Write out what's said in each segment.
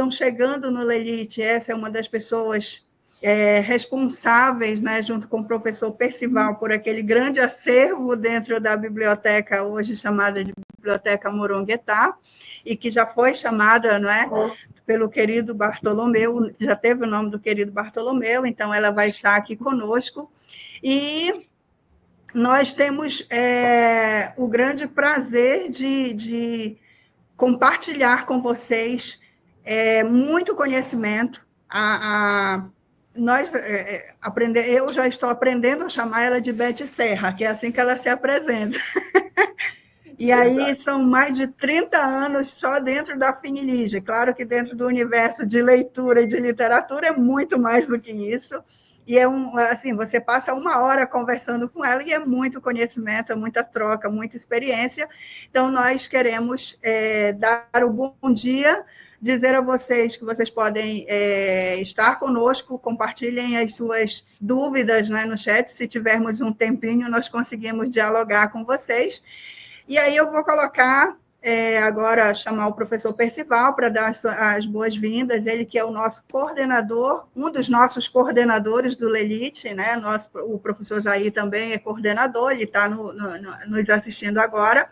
estão chegando no Lelite, essa é uma das pessoas responsáveis, né, junto com o professor Percival, por aquele grande acervo dentro da biblioteca, hoje chamada de Biblioteca Moronguetá, e que já foi chamada, não é, pelo querido Bartolomeu, já teve o nome do querido Bartolomeu, então ela vai estar aqui conosco. E nós temos o grande prazer de compartilhar com vocês muito conhecimento. Eu já estou aprendendo a chamar ela de Bete Serra, que é assim que ela se apresenta. E aí são mais de 30 anos só dentro da Finilige. Claro que dentro do universo de leitura e de literatura é muito mais do que isso. E assim, você passa 1 hora conversando com ela e é muito conhecimento, é muita troca, muita experiência. Então, nós queremos dar o bom dia, dizer a vocês que vocês podem estar conosco, compartilhem as suas dúvidas, né, no chat. Se tivermos um tempinho, nós conseguimos dialogar com vocês. E aí eu vou colocar agora, chamar o professor Percival para dar as boas-vindas, ele que é o nosso coordenador, um dos nossos coordenadores do Lelite, né? O professor Zaí também é coordenador, ele está nos assistindo agora,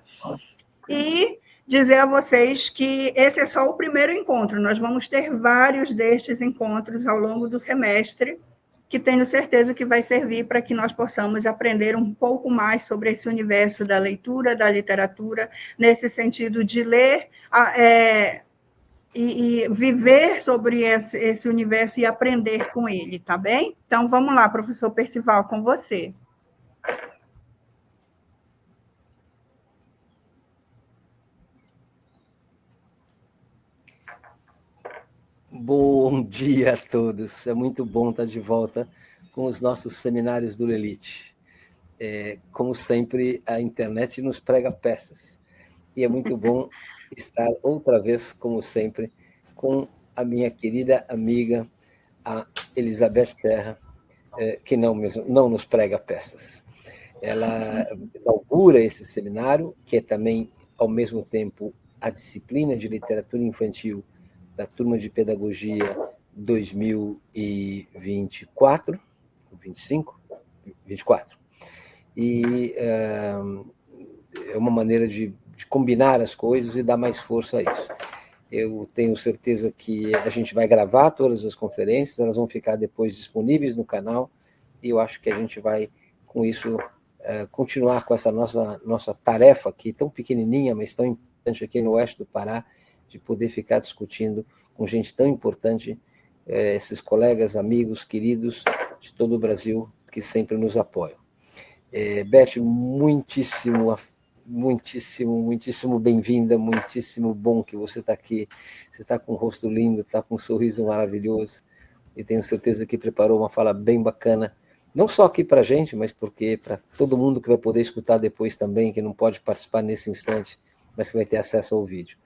e dizer a vocês que esse é só o primeiro encontro, nós vamos ter vários destes encontros ao longo do semestre, que tenho certeza que vai servir para que nós possamos aprender um pouco mais sobre esse universo da leitura, da literatura, nesse sentido de ler e viver sobre esse universo e aprender com ele, tá bem? Então, vamos lá, professor Percival, com você. Bom dia a todos, é muito bom estar de volta com os nossos seminários do Lelite. Como sempre, a internet nos prega peças, e é muito bom estar outra vez, como sempre, com a minha querida amiga, a Elizabeth Serra, que não nos prega peças. Ela inaugura esse seminário, que é também, ao mesmo tempo, a disciplina de literatura infantil da turma de pedagogia 2024, 25, 24. E é uma maneira de combinar as coisas e dar mais força a isso. Eu tenho certeza que a gente vai gravar todas as conferências, elas vão ficar depois disponíveis no canal, e eu acho que a gente vai, com isso, continuar com essa nossa tarefa aqui, tão pequenininha, mas tão importante aqui no oeste do Pará, de poder ficar discutindo com gente tão importante, esses colegas, amigos, queridos de todo o Brasil, que sempre nos apoiam. Beth, muitíssimo bem-vinda, muitíssimo bom que você está aqui. Você está com um rosto lindo, está com um sorriso maravilhoso, e tenho certeza que preparou uma fala bem bacana, não só aqui para a gente, mas porque para todo mundo que vai poder escutar depois também, que não pode participar nesse instante, mas que vai ter acesso ao vídeo.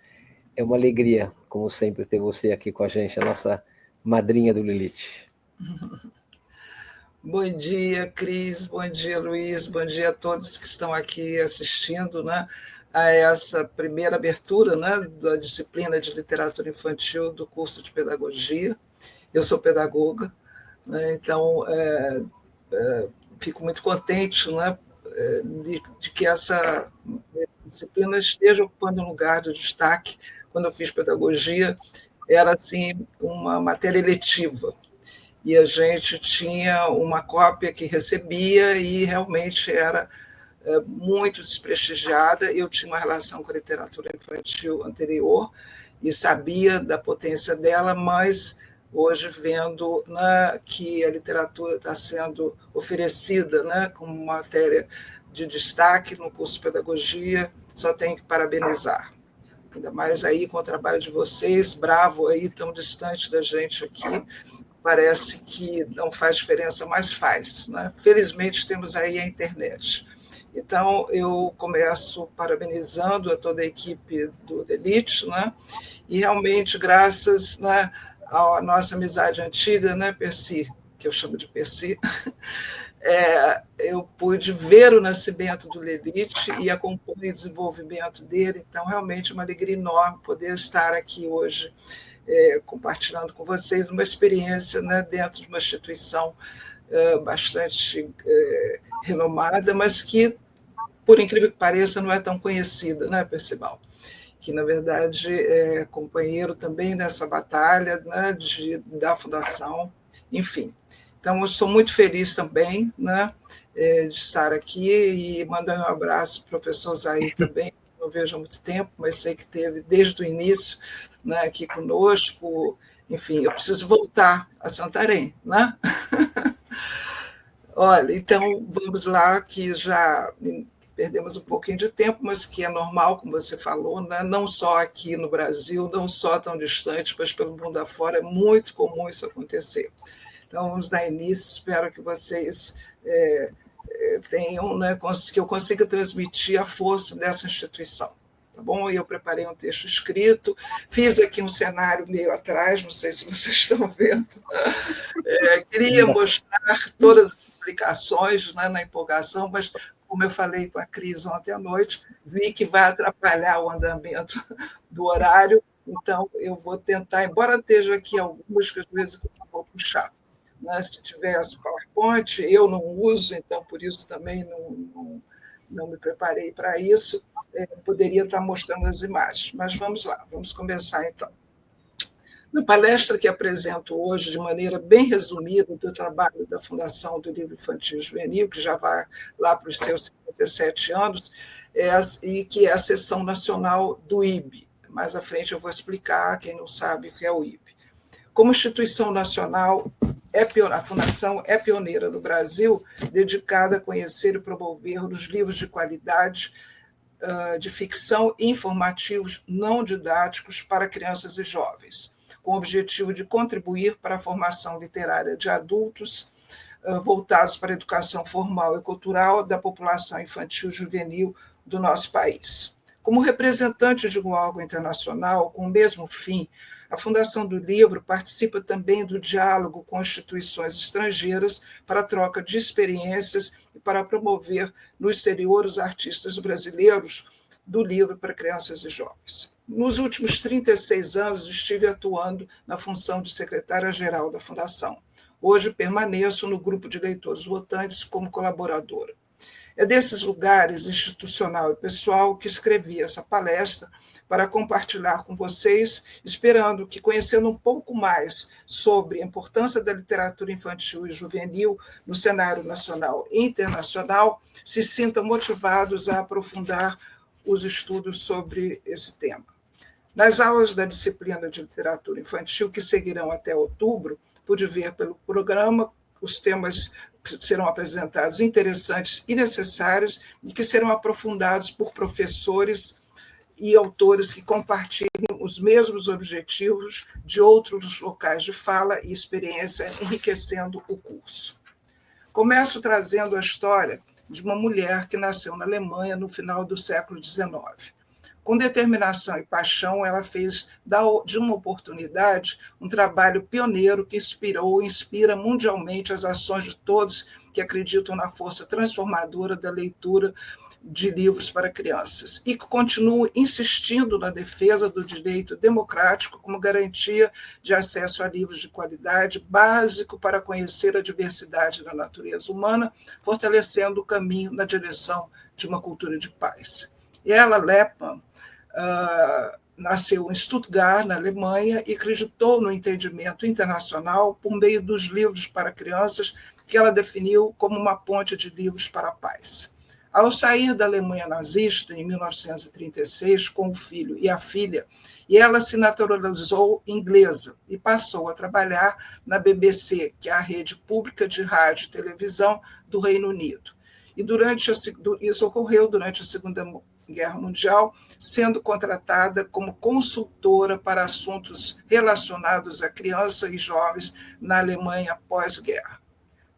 É uma alegria, como sempre, ter você aqui com a gente, a nossa madrinha do Lelite. Bom dia, Cris, bom dia, Luiz, bom dia a todos que estão aqui assistindo, né, a essa primeira abertura, né, da disciplina de literatura infantil do curso de pedagogia. Eu sou pedagoga, né, então fico muito contente, né, de que essa disciplina esteja ocupando um lugar de destaque. Quando eu fiz pedagogia, era assim uma matéria eletiva, e a gente tinha uma cópia que recebia e realmente era muito desprestigiada. Eu tinha uma relação com a literatura infantil anterior e sabia da potência dela, mas hoje vendo, né, que a literatura está sendo oferecida, né, como matéria de destaque no curso de pedagogia, só tenho que parabenizar. Ainda mais aí com o trabalho de vocês, bravo aí, tão distante da gente aqui, parece que não faz diferença, mas faz, né? Felizmente temos aí a internet. Então, eu começo parabenizando a toda a equipe do Lelite, né? E realmente, graças, né, à nossa amizade antiga, né, Percy, que eu chamo de Percy, eu pude ver o nascimento do Lelite e acompanhar o desenvolvimento dele, então realmente é uma alegria enorme poder estar aqui hoje compartilhando com vocês uma experiência, né, dentro de uma instituição bastante renomada, mas que, por incrível que pareça, não é tão conhecida, né, Percival? Que, na verdade, é companheiro também nessa batalha, né, da Fundação, enfim. Então, eu estou muito feliz também, né, de estar aqui e mandar um abraço para o professor Zair também, que não vejo há muito tempo, mas sei que teve desde o início, né, aqui conosco. Enfim, eu preciso voltar a Santarém, né? Olha, então vamos lá, que já perdemos um pouquinho de tempo, mas que é normal, como você falou, né? Não só aqui no Brasil, não só tão distante, mas pelo mundo afora, é muito comum isso acontecer. Então, vamos dar início, espero que vocês tenham, né, que eu consiga transmitir a força dessa instituição. Tá bom? Eu preparei um texto escrito, fiz aqui um cenário meio atrás, não sei se vocês estão vendo. Queria mostrar todas as implicações, né, na empolgação, mas, como eu falei com a Cris ontem à noite, vi que vai atrapalhar o andamento do horário, então eu vou tentar, embora esteja aqui algumas que às vezes eu vou puxar. Né? Se tivesse PowerPoint, eu não uso, então por isso também não me preparei para isso, poderia estar mostrando as imagens. Mas vamos lá, vamos começar então. Na palestra que apresento hoje, de maneira bem resumida, do trabalho da Fundação do Livro Infantil e Juvenil, que já vai lá para os seus 57 anos, e que é a seção nacional do IB. Mais à frente eu vou explicar, quem não sabe o que é o IB. Como instituição nacional, a Fundação é pioneira no Brasil, dedicada a conhecer e promover os livros de qualidade de ficção e informativos não didáticos para crianças e jovens, com o objetivo de contribuir para a formação literária de adultos voltados para a educação formal e cultural da população infantil e juvenil do nosso país. Como representante de um órgão internacional com o mesmo fim, a Fundação do Livro participa também do diálogo com instituições estrangeiras para a troca de experiências e para promover no exterior os artistas brasileiros do livro para crianças e jovens. Nos últimos 36 anos, estive atuando na função de secretária-geral da Fundação. Hoje permaneço no grupo de leitores votantes como colaboradora. É desses lugares, institucional e pessoal, que escrevi essa palestra para compartilhar com vocês, esperando que, conhecendo um pouco mais sobre a importância da literatura infantil e juvenil no cenário nacional e internacional, se sintam motivados a aprofundar os estudos sobre esse tema. Nas aulas da disciplina de literatura infantil, que seguirão até outubro, pude ver pelo programa os temas que serão apresentados interessantes e necessários e que serão aprofundados por professores e autores que compartilham os mesmos objetivos de outros locais de fala e experiência, enriquecendo o curso. Começo trazendo a história de uma mulher que nasceu na Alemanha no final do século XIX. Com determinação e paixão, ela fez de uma oportunidade um trabalho pioneiro que inspirou e inspira mundialmente as ações de todos que acreditam na força transformadora da leitura de livros para crianças e que continua insistindo na defesa do direito democrático como garantia de acesso a livros de qualidade, básico para conhecer a diversidade da natureza humana, fortalecendo o caminho na direção de uma cultura de paz. Ela, Lepman, nasceu em Stuttgart, na Alemanha, e acreditou no entendimento internacional por meio dos livros para crianças que ela definiu como uma ponte de livros para a paz. Ao sair da Alemanha nazista, em 1936, com o filho e a filha, ela se naturalizou inglesa e passou a trabalhar na BBC, que é a rede pública de rádio e televisão do Reino Unido. E isso ocorreu durante a Segunda Guerra Mundial, sendo contratada como consultora para assuntos relacionados a crianças e jovens na Alemanha pós-guerra.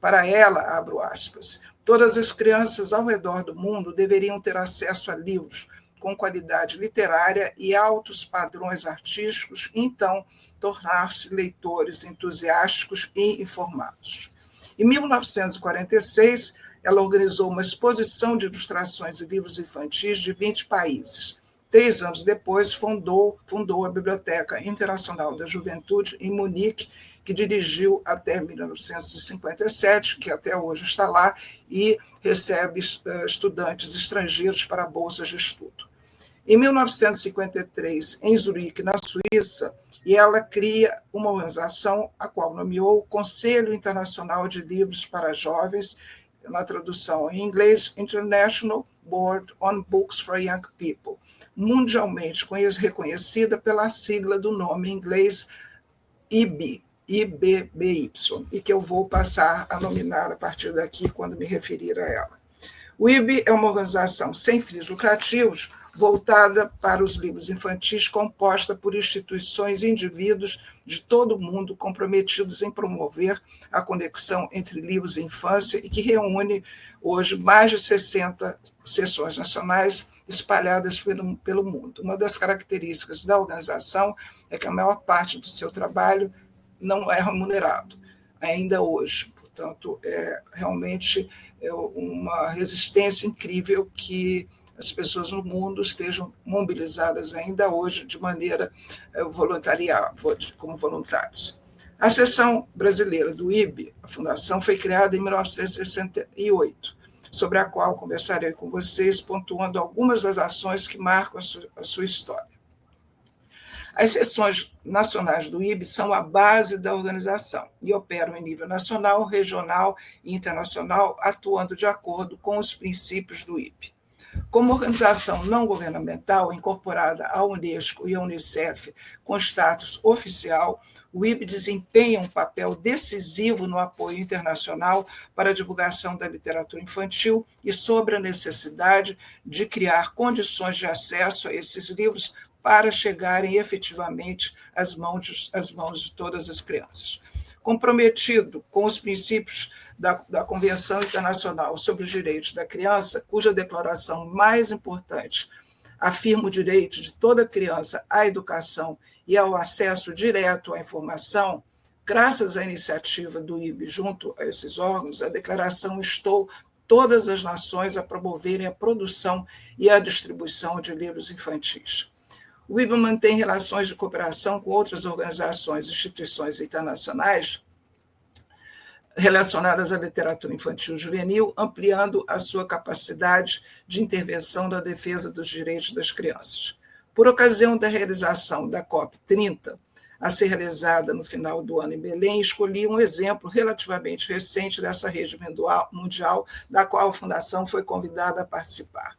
Para ela, abro aspas, todas as crianças ao redor do mundo deveriam ter acesso a livros com qualidade literária e altos padrões artísticos, e então tornar-se leitores entusiásticos e informados. Em 1946, ela organizou uma exposição de ilustrações de livros infantis de 20 países, 3 anos depois, fundou a Biblioteca Internacional da Juventude em Munique, que dirigiu até 1957, que até hoje está lá, e recebe estudantes estrangeiros para bolsas de estudo. Em 1953, em Zurique, na Suíça, e ela cria uma organização a qual nomeou o Conselho Internacional de Livros para Jovens, na tradução em inglês, International Board on Books for Young People, mundialmente reconhecida pela sigla do nome em inglês IBY, e que eu vou passar a nominar a partir daqui quando me referir a ela. O IBY é uma organização sem fins lucrativos, voltada para os livros infantis, composta por instituições e indivíduos de todo o mundo comprometidos em promover a conexão entre livros e infância e que reúne hoje mais de 60 seções nacionais espalhadas pelo mundo. Uma das características da organização é que a maior parte do seu trabalho não é remunerado, ainda hoje. Portanto, realmente uma resistência incrível que as pessoas no mundo estejam mobilizadas ainda hoje de maneira voluntária, como voluntários. A seção brasileira do IBY, a fundação, foi criada em 1968, sobre a qual conversarei com vocês, pontuando algumas das ações que marcam a sua história. As seções nacionais do IBY são a base da organização e operam em nível nacional, regional e internacional, atuando de acordo com os princípios do IBY. Como organização não governamental incorporada à Unesco e à Unicef com status oficial, o IBY desempenha um papel decisivo no apoio internacional para a divulgação da literatura infantil e sobre a necessidade de criar condições de acesso a esses livros para chegarem efetivamente às mãos de todas as crianças. Comprometido com os princípios da Convenção Internacional sobre os Direitos da Criança, cuja declaração mais importante afirma o direito de toda criança à educação e ao acesso direto à informação, graças à iniciativa do IBY junto a esses órgãos, a declaração instou todas as nações a promoverem a produção e a distribuição de livros infantis. O IBY mantém relações de cooperação com outras organizações e instituições internacionais relacionadas à literatura infantil juvenil, ampliando a sua capacidade de intervenção na defesa dos direitos das crianças. Por ocasião da realização da COP30, a ser realizada no final do ano em Belém, escolhi um exemplo relativamente recente dessa rede mundial, da qual a Fundação foi convidada a participar.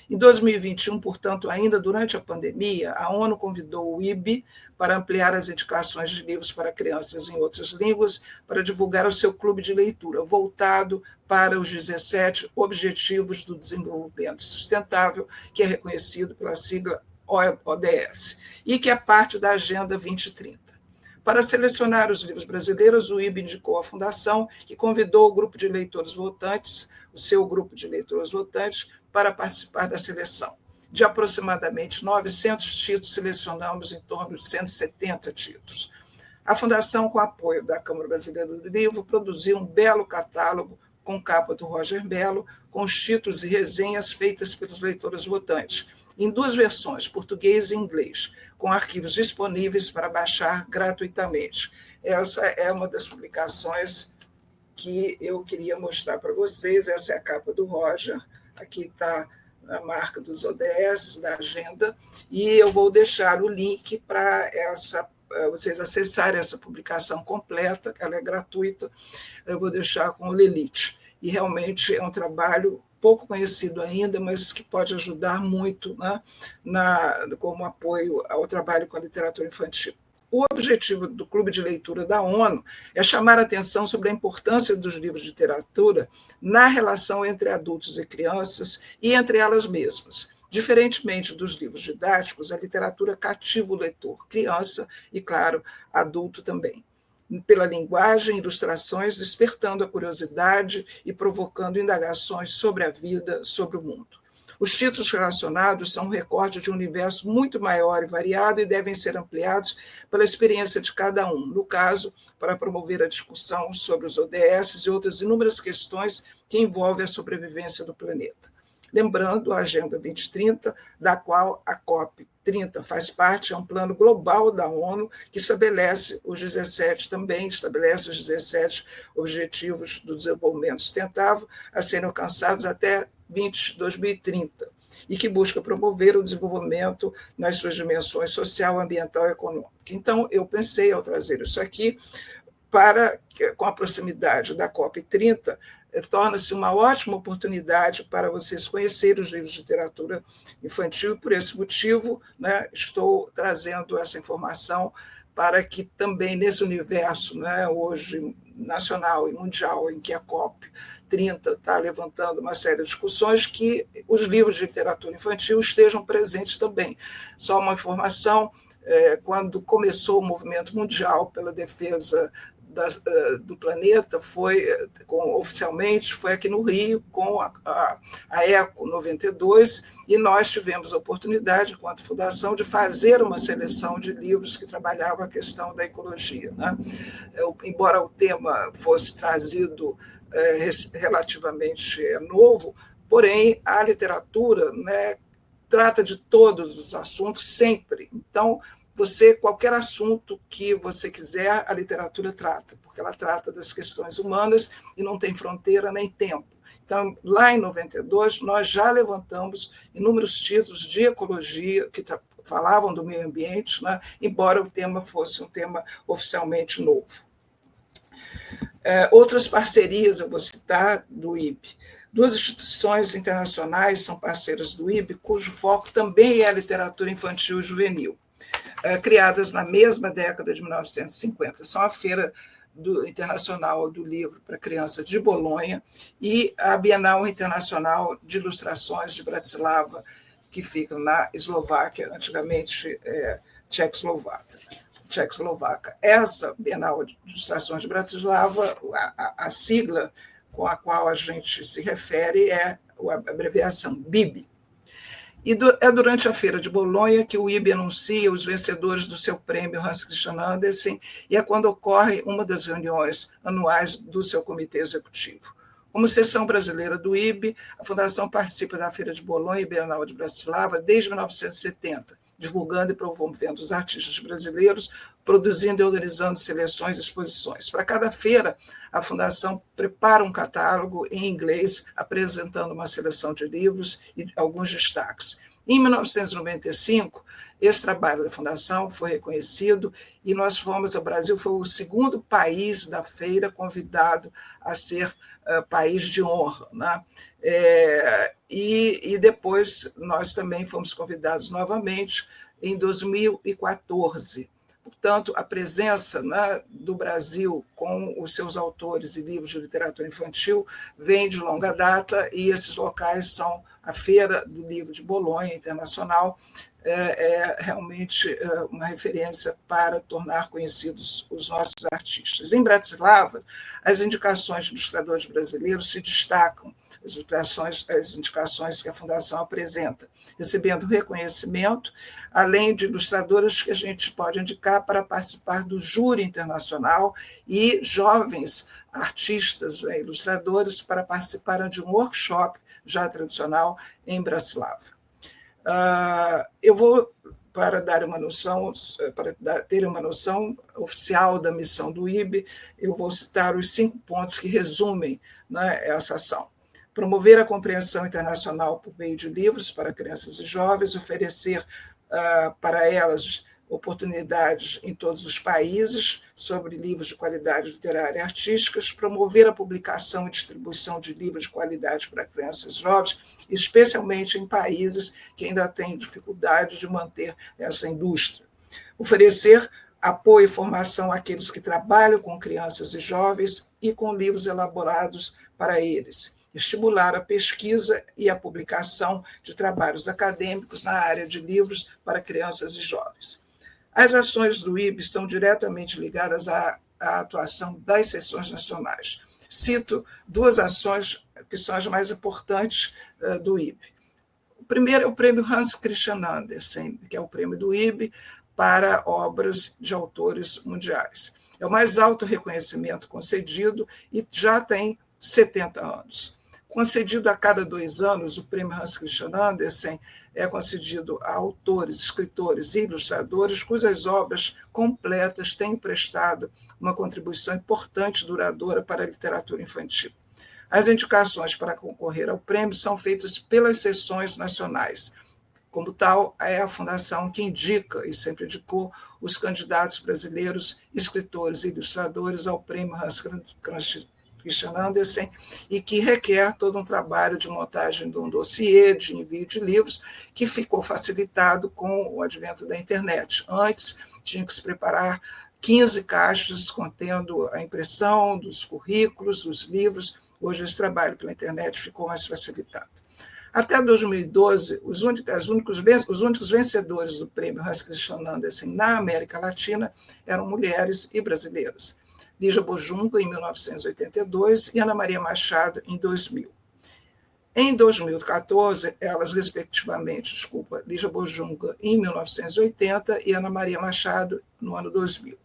Em 2021, portanto, ainda durante a pandemia, a ONU convidou o IBY para ampliar as indicações de livros para crianças em outras línguas, para divulgar o seu clube de leitura, voltado para os 17 Objetivos do Desenvolvimento Sustentável, que é reconhecido pela sigla ODS, e que é parte da Agenda 2030. Para selecionar os livros brasileiros, o IBY indicou a Fundação, que convidou o grupo de leitores votantes, o seu grupo de leitores votantes, para participar da seleção. De aproximadamente 900 títulos, selecionamos em torno de 170 títulos. A Fundação, com apoio da Câmara Brasileira do Livro, produziu um belo catálogo com capa do Roger Belo, com os títulos e resenhas feitas pelos leitores votantes, em 2 versões, português e inglês, com arquivos disponíveis para baixar gratuitamente. Essa é uma das publicações que eu queria mostrar para vocês. Essa é a capa do Roger. Aqui está a marca dos ODS, da agenda, e eu vou deixar o link para vocês acessarem essa publicação completa, que ela é gratuita, eu vou deixar com o Lilith. E realmente é um trabalho pouco conhecido ainda, mas que pode ajudar muito, né, como apoio ao trabalho com a literatura infantil. O objetivo do Clube de Leitura da ONU é chamar a atenção sobre a importância dos livros de literatura na relação entre adultos e crianças e entre elas mesmas. Diferentemente dos livros didáticos, a literatura cativa o leitor, criança e, claro, adulto também, pela linguagem e ilustrações, despertando a curiosidade e provocando indagações sobre a vida, sobre o mundo. Os títulos relacionados são um recorte de um universo muito maior e variado e devem ser ampliados pela experiência de cada um, no caso, para promover a discussão sobre os ODS e outras inúmeras questões que envolvem a sobrevivência do planeta. Lembrando a Agenda 2030, da qual a COP30 faz parte, é um plano global da ONU que estabelece os 17 Objetivos do Desenvolvimento Sustentável a serem alcançados até 2030, e que busca promover o desenvolvimento nas suas dimensões social, ambiental e econômica. Então, eu pensei, ao trazer isso aqui, com a proximidade da COP30, torna-se uma ótima oportunidade para vocês conhecerem os livros de literatura infantil, e, por esse motivo, né, estou trazendo essa informação para que também nesse universo, né, hoje nacional e mundial, em que a COP30 está levantando uma série de discussões, que os livros de literatura infantil estejam presentes também. Só uma informação, quando começou o movimento mundial pela defesa do planeta, oficialmente, foi aqui no Rio, com a ECO 92, e nós tivemos a oportunidade, enquanto fundação, de fazer uma seleção de livros que trabalhavam a questão da ecologia, né? Embora o tema fosse trazido relativamente novo, porém, a literatura, né, trata de todos os assuntos sempre. Então, qualquer assunto que você quiser, a literatura trata, porque ela trata das questões humanas e não tem fronteira nem tempo. Então, lá em 92, nós já levantamos inúmeros títulos de ecologia que falavam do meio ambiente, né, embora o tema fosse um tema oficialmente novo. Outras parcerias, eu vou citar, do IB. 2 instituições internacionais são parceiras do IB, cujo foco também é a literatura infantil e juvenil, criadas na mesma década de 1950. São a Feira Internacional do Livro para Crianças de Bolonha e a Bienal Internacional de Ilustrações de Bratislava, que fica na Eslováquia, antigamente Tchecoslováquia. Essa Bienal de Ilustrações de Bratislava, a sigla com a qual a gente se refere é a abreviação BIB. E é durante a Feira de Bolonha que o IB anuncia os vencedores do seu prêmio Hans Christian Andersen, e é quando ocorre uma das reuniões anuais do seu comitê executivo. Como seção brasileira do IB, a Fundação participa da Feira de Bolonha e Bienal de Bratislava desde 1970, divulgando e promovendo os artistas brasileiros, produzindo e organizando seleções e exposições. Para cada feira, a Fundação prepara um catálogo em inglês, apresentando uma seleção de livros e alguns destaques. Em 1995, esse trabalho da Fundação foi reconhecido e nós fomos ao Brasil, foi o segundo país da feira convidado a ser país de honra, né? E depois nós também fomos convidados novamente em 2014. Portanto, a presença, né, do Brasil com os seus autores e livros de literatura infantil vem de longa data, e esses locais são a Feira do Livro de Bolonha Internacional, realmente uma referência para tornar conhecidos os nossos artistas. Em Bratislava, as indicações de ilustradores brasileiros se destacam, as indicações que a Fundação apresenta, recebendo reconhecimento, além de ilustradores que a gente pode indicar para participar do júri internacional e jovens artistas, ilustradores, para participarem de um workshop já tradicional em Bratislava. Eu vou, para ter uma noção oficial da missão do IB, eu vou citar os 5 pontos que resumem, né, essa ação. Promover a compreensão internacional por meio de livros para crianças e jovens, oferecer para elas oportunidades em todos os países sobre livros de qualidade literária e artísticas, promover a publicação e distribuição de livros de qualidade para crianças e jovens, especialmente em países que ainda têm dificuldade de manter essa indústria. Oferecer apoio e formação àqueles que trabalham com crianças e jovens e com livros elaborados para eles. Estimular a pesquisa e a publicação de trabalhos acadêmicos na área de livros para crianças e jovens. As ações do IB estão diretamente ligadas à atuação das seções nacionais. Cito 2 ações que são as mais importantes do IB. O primeiro é o prêmio Hans Christian Andersen, que é o prêmio do IB para obras de autores mundiais. É o mais alto reconhecimento concedido e já tem 70 anos. Concedido a cada 2 anos, o prêmio Hans Christian Andersen é concedido a autores, escritores e ilustradores cujas obras completas têm prestado uma contribuição importante e duradoura para a literatura infantil. As indicações para concorrer ao prêmio são feitas pelas seções nacionais. Como tal, é a Fundação que indica, e sempre indicou, os candidatos brasileiros, escritores e ilustradores ao prêmio Hans Christian Andersen, e que requer todo um trabalho de montagem de um dossiê, de envio de livros, que ficou facilitado com o advento da internet. Antes, tinha que se preparar 15 caixas contendo a impressão dos currículos, dos livros. Hoje, esse trabalho pela internet ficou mais facilitado. Até 2012, os únicos vencedores do prêmio Hans Christian Andersen na América Latina eram mulheres e brasileiras. Lígia Bojunga, em 1982, e Ana Maria Machado, em 2000. Em 2014, elas, respectivamente, Lígia Bojunga, em 1980, e Ana Maria Machado, no ano 2000.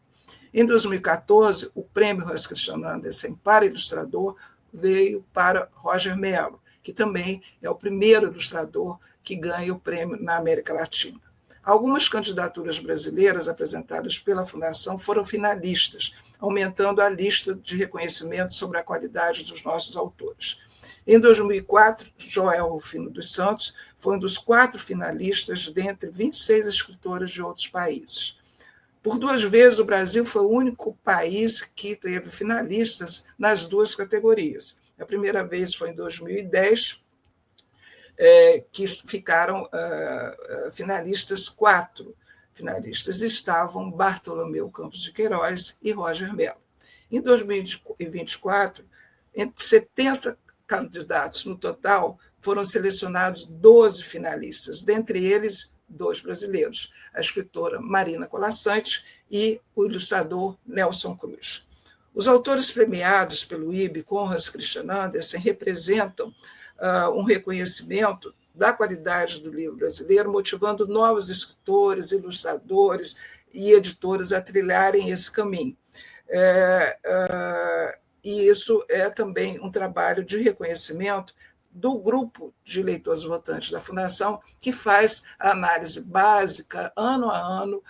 Em 2014, o prêmio Hans Christian Andersen para ilustrador veio para Roger Mello, que também é o primeiro ilustrador que ganha o prêmio na América Latina. Algumas candidaturas brasileiras apresentadas pela Fundação foram finalistas, aumentando a lista de reconhecimento sobre a qualidade dos nossos autores. Em 2004, Joel Rufino dos Santos foi um dos 4 finalistas dentre 26 escritores de outros países. Por 2 vezes, o Brasil foi o único país que teve finalistas nas 2 categorias. A primeira vez foi em 2010, que ficaram finalistas 4 finalistas. Estavam Bartolomeu Campos de Queiroz e Roger Mello. Em 2024, entre 70 candidatos no total, foram selecionados 12 finalistas, dentre eles 2 brasileiros, a escritora Marina Colaçante e o ilustrador Nelson Cruz. Os autores premiados pelo IB com Hans Christian Andersen representam um reconhecimento da qualidade do livro brasileiro, motivando novos escritores, ilustradores e editores a trilharem esse caminho. E isso é também um trabalho de reconhecimento do grupo de leitores votantes da Fundação, que faz a análise básica, ano a ano,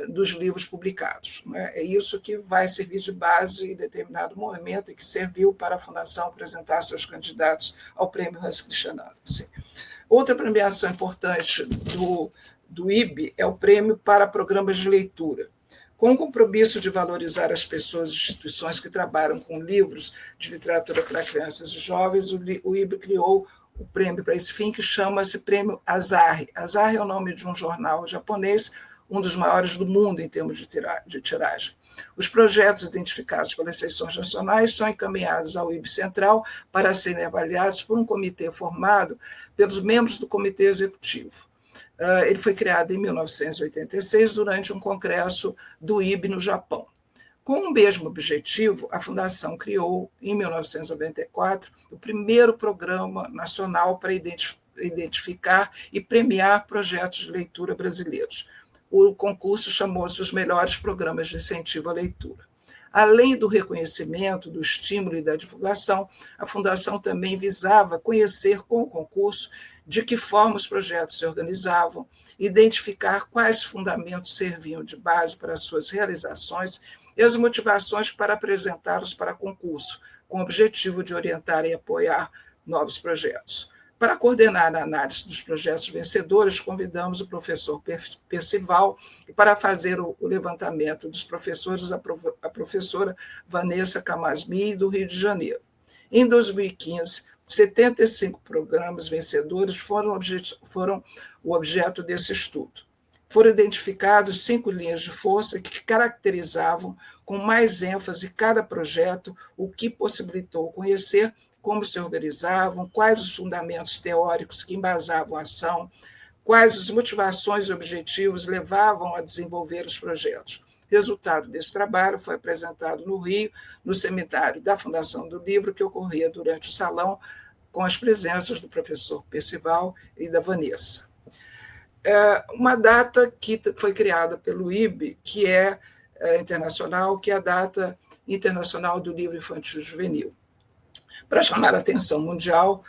dos livros publicados. É isso que vai servir de base em determinado momento e que serviu para a Fundação apresentar seus candidatos ao prêmio Hans Christian Andersen. Outra premiação importante do IB é o prêmio para programas de leitura. Com o compromisso de valorizar as pessoas e instituições que trabalham com livros de literatura para crianças e jovens, o IB criou o prêmio para esse fim, que chama-se Prêmio Asahi. Asahi é o nome de um jornal japonês, um dos maiores do mundo em termos de tiragem. Os projetos identificados pelas seções nacionais são encaminhados ao IB Central para serem avaliados por um comitê formado pelos membros do Comitê Executivo. Ele foi criado em 1986 durante um congresso do IB no Japão. Com o mesmo objetivo, a Fundação criou, em 1994, o primeiro programa nacional para identificar e premiar projetos de leitura brasileiros. O concurso chamou-se Os Melhores Programas de Incentivo à Leitura. Além do reconhecimento, do estímulo e da divulgação, a Fundação também visava conhecer com o concurso de que forma os projetos se organizavam, identificar quais fundamentos serviam de base para as suas realizações e as motivações para apresentá-los para concurso, com o objetivo de orientar e apoiar novos projetos. Para coordenar a análise dos projetos vencedores, convidamos o professor Percival e para fazer o levantamento dos professores, a professora Vanessa Camasmi, do Rio de Janeiro. Em 2015, 75 programas vencedores foram o objeto desse estudo. Foram identificados 5 linhas de força que caracterizavam com mais ênfase cada projeto, o que possibilitou conhecer como se organizavam, quais os fundamentos teóricos que embasavam a ação, quais as motivações e objetivos levavam a desenvolver os projetos. O resultado desse trabalho foi apresentado no Rio, no seminário da Fundação do Livro, que ocorria durante o salão, com as presenças do professor Percival e da Vanessa. Uma data que foi criada pelo IB, que é internacional, que é a Data Internacional do Livro Infantil Juvenil. Para chamar a atenção mundial,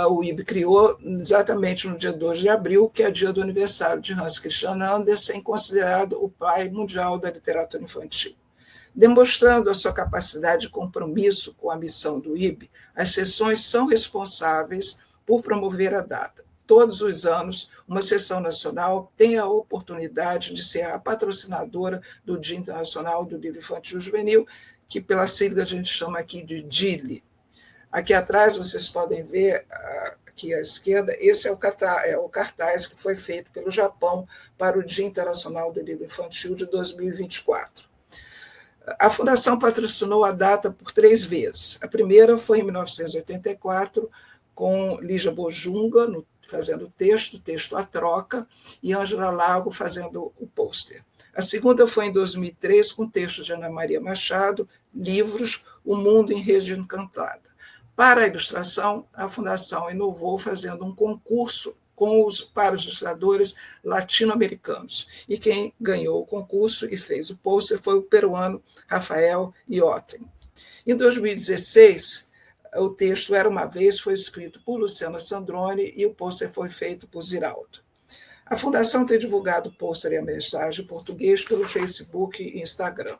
o IB criou exatamente no dia 2 de abril, que é dia do aniversário de Hans Christian Andersen, considerado o pai mundial da literatura infantil. Demonstrando a sua capacidade de compromisso com a missão do IB, as sessões são responsáveis por promover a data. Todos os anos, uma sessão nacional tem a oportunidade de ser a patrocinadora do Dia Internacional do Livro Infantil Juvenil, que pela sigla a gente chama aqui de DILI. Aqui atrás vocês podem ver, aqui à esquerda, esse é o cartaz que foi feito pelo Japão para o Dia Internacional do Livro Infantil de 2024. A Fundação patrocinou a data por 3 vezes. A primeira foi em 1984, com Lígia Bojunga fazendo o texto à troca, e Ângela Lago fazendo o pôster. A segunda foi em 2003, com o texto de Ana Maria Machado, Livros, O Mundo em Rede Encantada. Para a ilustração, a Fundação inovou fazendo um concurso para os ilustradores latino-americanos. E quem ganhou o concurso e fez o pôster foi o peruano Rafael Iotren. Em 2016, o texto Era Uma Vez foi escrito por Luciana Sandrone e o pôster foi feito por Ziraldo. A Fundação tem divulgado o pôster e a mensagem em português pelo Facebook e Instagram.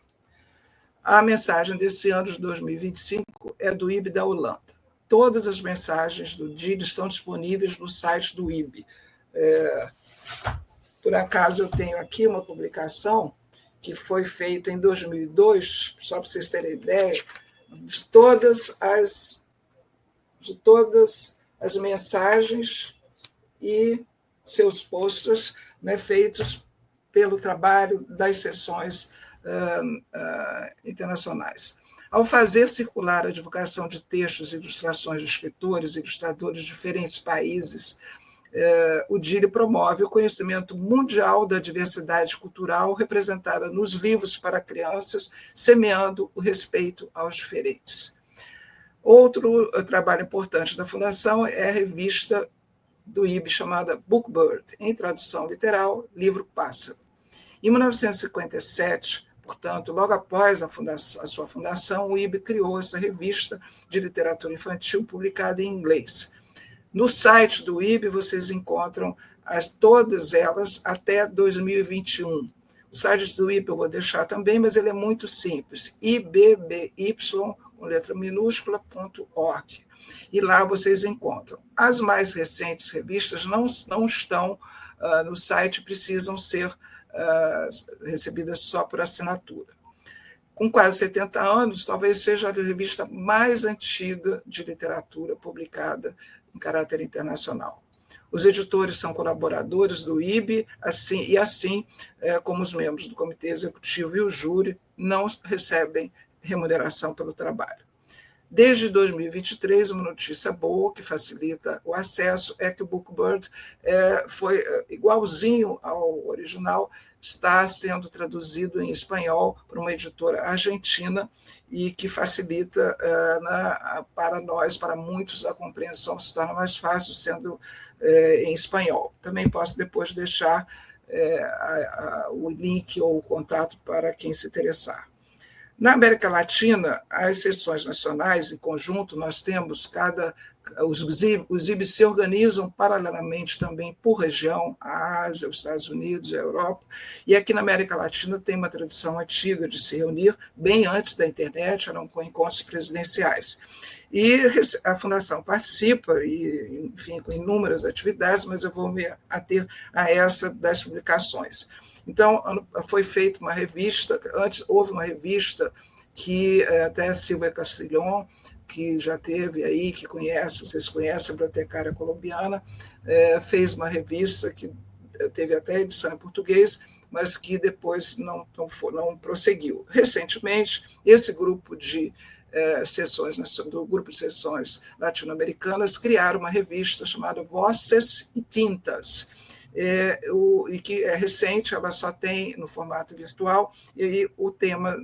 A mensagem desse ano de 2025 é do IB da Holanda. Todas as mensagens do DILI estão disponíveis no site do IB. Por acaso, eu tenho aqui uma publicação que foi feita em 2002, só para vocês terem ideia, de todas as mensagens e seus posters, né, feitos pelo trabalho das sessões internacionais. Ao fazer circular a divulgação de textos e ilustrações de escritores e ilustradores de diferentes países, o DILI promove o conhecimento mundial da diversidade cultural representada nos livros para crianças, semeando o respeito aos diferentes. Outro trabalho importante da Fundação é a revista do IB chamada Bookbird, em tradução literal, livro pássaro. Em 1957, portanto, logo após a sua fundação, o IB criou essa revista de literatura infantil publicada em inglês. No site do IB vocês encontram todas elas até 2021. O site do IB eu vou deixar também, mas ele é muito simples, ibby, com letra minúscula, .org. E lá vocês encontram. As mais recentes revistas não estão no site, precisam ser recebidas só por assinatura. Com quase 70 anos, talvez seja a revista mais antiga de literatura publicada em caráter internacional. Os editores são colaboradores do IB, assim como os membros do comitê executivo e o júri não recebem remuneração pelo trabalho. Desde 2023, uma notícia boa que facilita o acesso é que o Bookbird foi igualzinho ao original, está sendo traduzido em espanhol por uma editora argentina e que facilita para nós, para muitos, a compreensão se torna mais fácil sendo em espanhol. Também posso depois deixar o link ou o contato para quem se interessar. Na América Latina, as sessões nacionais, em conjunto, nós temos os IBs se organizam paralelamente também por região, a Ásia, os Estados Unidos, a Europa, e aqui na América Latina tem uma tradição antiga de se reunir, bem antes da internet, eram com encontros presidenciais. E a Fundação participa, enfim, com inúmeras atividades, mas eu vou me ater a essa das publicações. Então, foi feita uma revista, antes houve uma revista que até a Silvia Castrillon, que já teve aí, que vocês conhecem, a bibliotecária colombiana, fez uma revista que teve até edição em português, mas que depois não prosseguiu. Recentemente, esse grupo de sessões, do grupo de sessões latino-americanas, criaram uma revista chamada Voces e Tintas, e que é recente, ela só tem no formato virtual, e o tema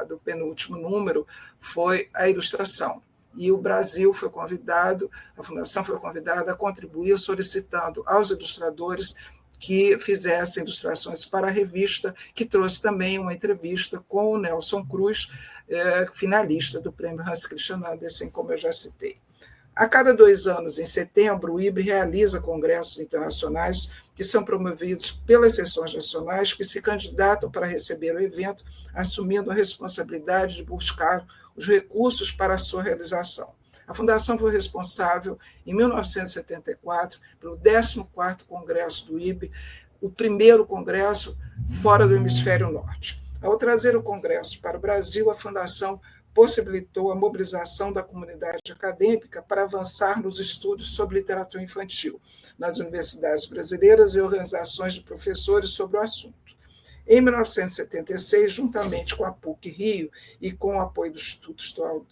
do penúltimo número foi a ilustração. E o Brasil foi convidado, a Fundação foi convidada a contribuir, solicitando aos ilustradores que fizesse ilustrações para a revista, que trouxe também uma entrevista com o Nelson Cruz, finalista do Prêmio Hans Christian Andersen, como eu já citei. A cada 2 anos, em setembro, o IBRE realiza congressos internacionais que são promovidos pelas seções nacionais que se candidatam para receber o evento, assumindo a responsabilidade de buscar os recursos para a sua realização. A Fundação foi responsável, em 1974, pelo 14º Congresso do IBRE, o primeiro congresso fora do Hemisfério Norte. Ao trazer o congresso para o Brasil, a Fundação possibilitou a mobilização da comunidade acadêmica para avançar nos estudos sobre literatura infantil nas universidades brasileiras e organizações de professores sobre o assunto. Em 1976, juntamente com a PUC-Rio e com o apoio do Instituto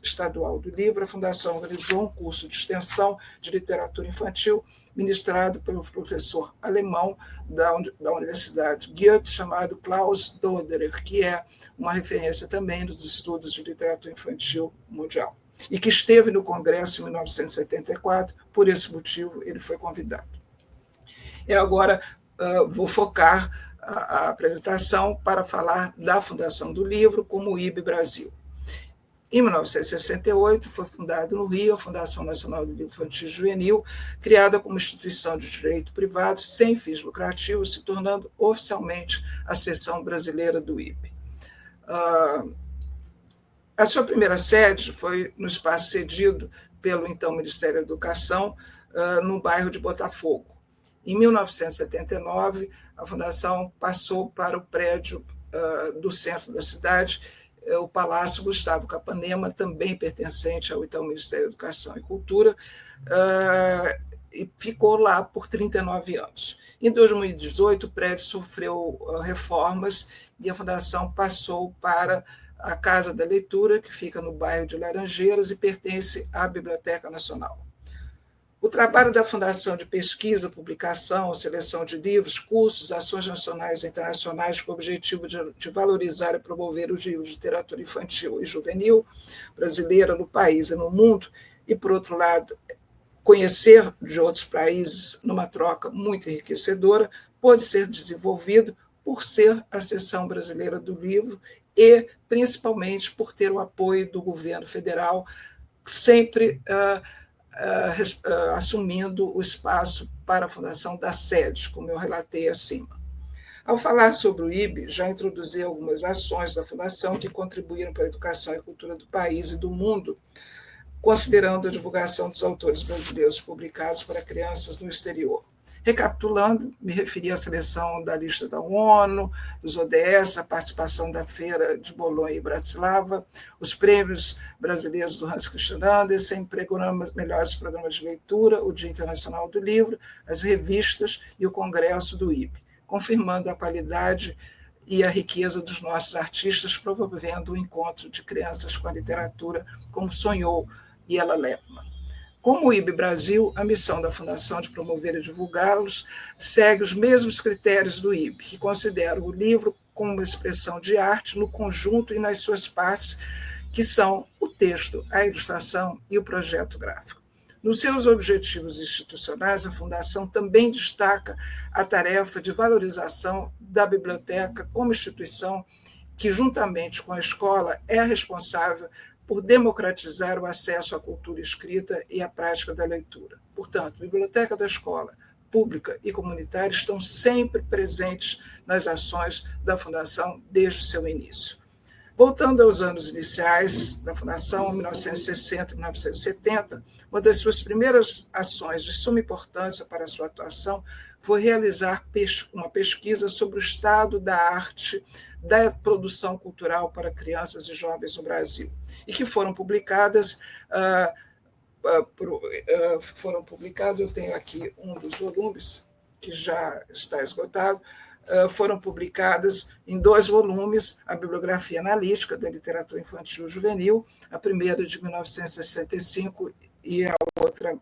Estadual do Livro, a Fundação organizou um curso de extensão de literatura infantil ministrado pelo professor alemão da Universidade Goethe, chamado Klaus Doderer, que é uma referência também nos estudos de literatura infantil mundial, e que esteve no Congresso em 1974, por esse motivo ele foi convidado. Eu agora vou focar a apresentação para falar da Fundação do Livro como o IBRE Brasil. Em 1968, foi fundada no Rio a Fundação Nacional do Livro Infantil e Juvenil, criada como instituição de direito privado sem fins lucrativos, se tornando oficialmente a seção brasileira do IBRE. A sua primeira sede foi no espaço cedido pelo então Ministério da Educação, no bairro de Botafogo. Em 1979, a Fundação passou para o prédio do centro da cidade, o Palácio Gustavo Capanema, também pertencente ao então Ministério da Educação e Cultura, e ficou lá por 39 anos. Em 2018, o prédio sofreu reformas e a Fundação passou para a Casa da Leitura, que fica no bairro de Laranjeiras e pertence à Biblioteca Nacional. O trabalho da Fundação de pesquisa, publicação, seleção de livros, cursos, ações nacionais e internacionais com o objetivo de valorizar e promover os livros de literatura infantil e juvenil brasileira no país e no mundo, e, por outro lado, conhecer de outros países numa troca muito enriquecedora, pode ser desenvolvido por ser a seção brasileira do livro e, principalmente, por ter o apoio do governo federal, sempre assumindo o espaço para a fundação da sede, como eu relatei acima. Ao falar sobre o IBRE, já introduzi algumas ações da Fundação que contribuíram para a educação e cultura do país e do mundo, considerando a divulgação dos autores brasileiros publicados para crianças no exterior. Recapitulando, me referi à seleção da lista da ONU, dos ODS, a participação da Feira de Bolonha e Bratislava, os prêmios brasileiros do Hans Christian Andersen, melhores programas de leitura, o Dia Internacional do Livro, as revistas e o Congresso do IBRE, confirmando a qualidade e a riqueza dos nossos artistas, promovendo o encontro de crianças com a literatura, como sonhou Iela Lepman. Como o IBRE Brasil, a missão da Fundação de promover e divulgá-los segue os mesmos critérios do IBRE, que considera o livro como uma expressão de arte no conjunto e nas suas partes, que são o texto, a ilustração e o projeto gráfico. Nos seus objetivos institucionais, a Fundação também destaca a tarefa de valorização da biblioteca como instituição que, juntamente com a escola, é responsável por democratizar o acesso à cultura escrita e à prática da leitura. Portanto, a biblioteca da escola, pública e comunitária, estão sempre presentes nas ações da Fundação desde o seu início. Voltando aos anos iniciais da Fundação, em 1960 e 1970, uma das suas primeiras ações de suma importância para a sua atuação foi realizar uma pesquisa sobre o estado da arte da produção cultural para crianças e jovens no Brasil, e que foram publicadas, eu tenho aqui um dos volumes, que já está esgotado, foram publicadas em 2 volumes, a Bibliografia Analítica da Literatura Infantil e Juvenil, a primeira de 1965 e a outra,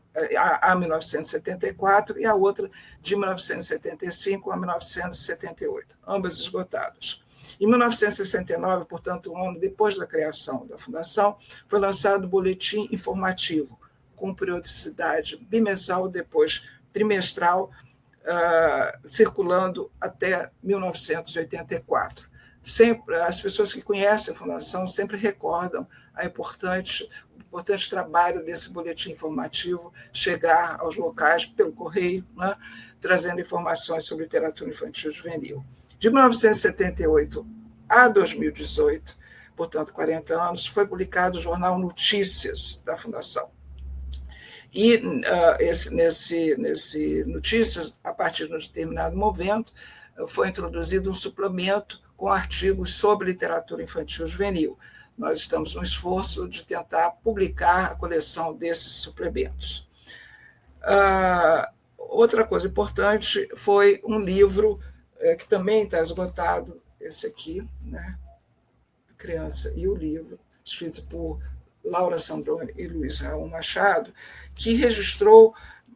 a 1974, e a outra de 1975 a 1978, ambas esgotadas. Em 1969, portanto, um ano depois da criação da Fundação, foi lançado o Boletim Informativo, com periodicidade bimestral, depois trimestral, circulando até 1984. Sempre, as pessoas que conhecem a Fundação sempre recordam o importante trabalho desse boletim informativo chegar aos locais pelo correio, né, trazendo informações sobre literatura infantil e juvenil. De 1978 a 2018, portanto, 40 anos, foi publicado o jornal Notícias da Fundação. E nesse Notícias, a partir de um determinado momento, foi introduzido um suplemento com artigos sobre literatura infantil e juvenil. Nós estamos no esforço de tentar publicar a coleção desses suplementos. Outra coisa importante foi um livro que também está esgotado, esse aqui, né? A Criança e o Livro, escrito por Laura Sandrone e Luiz Raul Machado, que registrou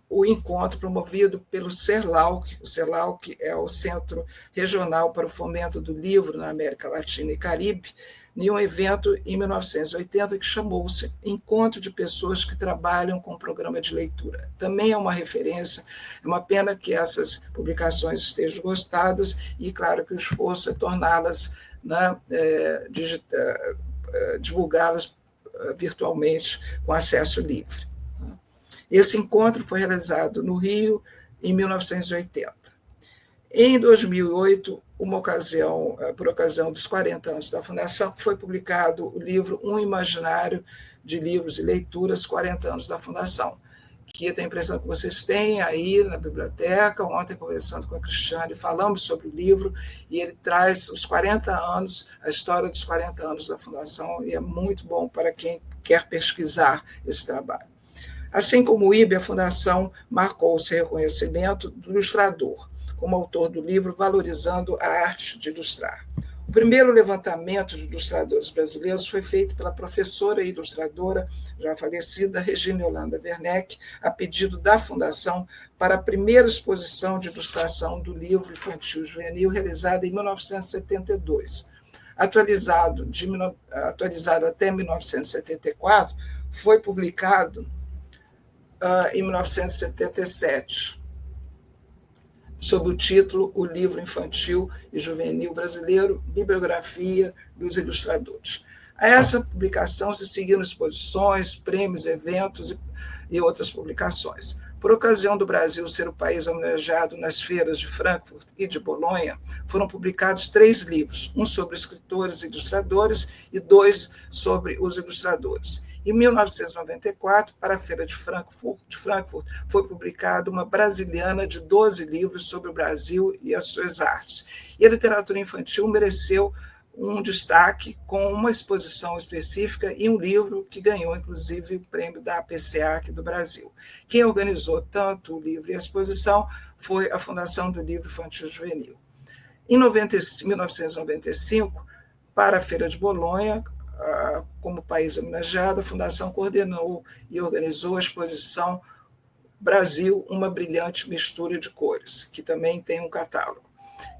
o encontro promovido pelo CERLAUC. O CERLAUC é o Centro Regional para o Fomento do Livro na América Latina e Caribe, em um evento em 1980 que chamou-se Encontro de Pessoas que Trabalham com o Programa de Leitura. Também é uma referência, é uma pena que essas publicações estejam gostadas e, claro, que o esforço é torná-las, né, divulgá-las virtualmente com acesso livre. Esse encontro foi realizado no Rio em 1980. Em 2008, por ocasião dos 40 anos da Fundação, foi publicado o livro Um Imaginário de Livros e Leituras, 40 anos da Fundação, que eu tenho a impressão que vocês têm aí na biblioteca. Ontem, conversando com a Cristiane, falamos sobre o livro, e ele traz os 40 anos, a história dos 40 anos da Fundação, e é muito bom para quem quer pesquisar esse trabalho. Assim como o IBE, a Fundação marcou o seu reconhecimento do ilustrador, como autor do livro Valorizando a Arte de Ilustrar. O primeiro levantamento de ilustradores brasileiros foi feito pela professora e ilustradora, já falecida, Regina Yolanda Werneck, a pedido da Fundação, para a primeira exposição de ilustração do livro infantil juvenil, realizada em 1972. Atualizado até 1974, foi publicado em 1977, sob o título O Livro Infantil e Juvenil Brasileiro, Bibliografia dos Ilustradores. A essa publicação se seguiram exposições, prêmios, eventos e outras publicações. Por ocasião do Brasil ser o país homenageado nas feiras de Frankfurt e de Bolonha, foram publicados 3 livros, um sobre escritores e ilustradores e 2 sobre os ilustradores. Em 1994, para a Feira de Frankfurt, foi publicada uma brasiliana de 12 livros sobre o Brasil e as suas artes. E a literatura infantil mereceu um destaque com uma exposição específica e um livro que ganhou, inclusive, o prêmio da APCA aqui do Brasil. Quem organizou tanto o livro e a exposição foi a Fundação do Livro Infantil Juvenil. Em 1995, para a Feira de Bolonha, como país homenageado, a Fundação coordenou e organizou a exposição Brasil, uma brilhante mistura de cores, que também tem um catálogo.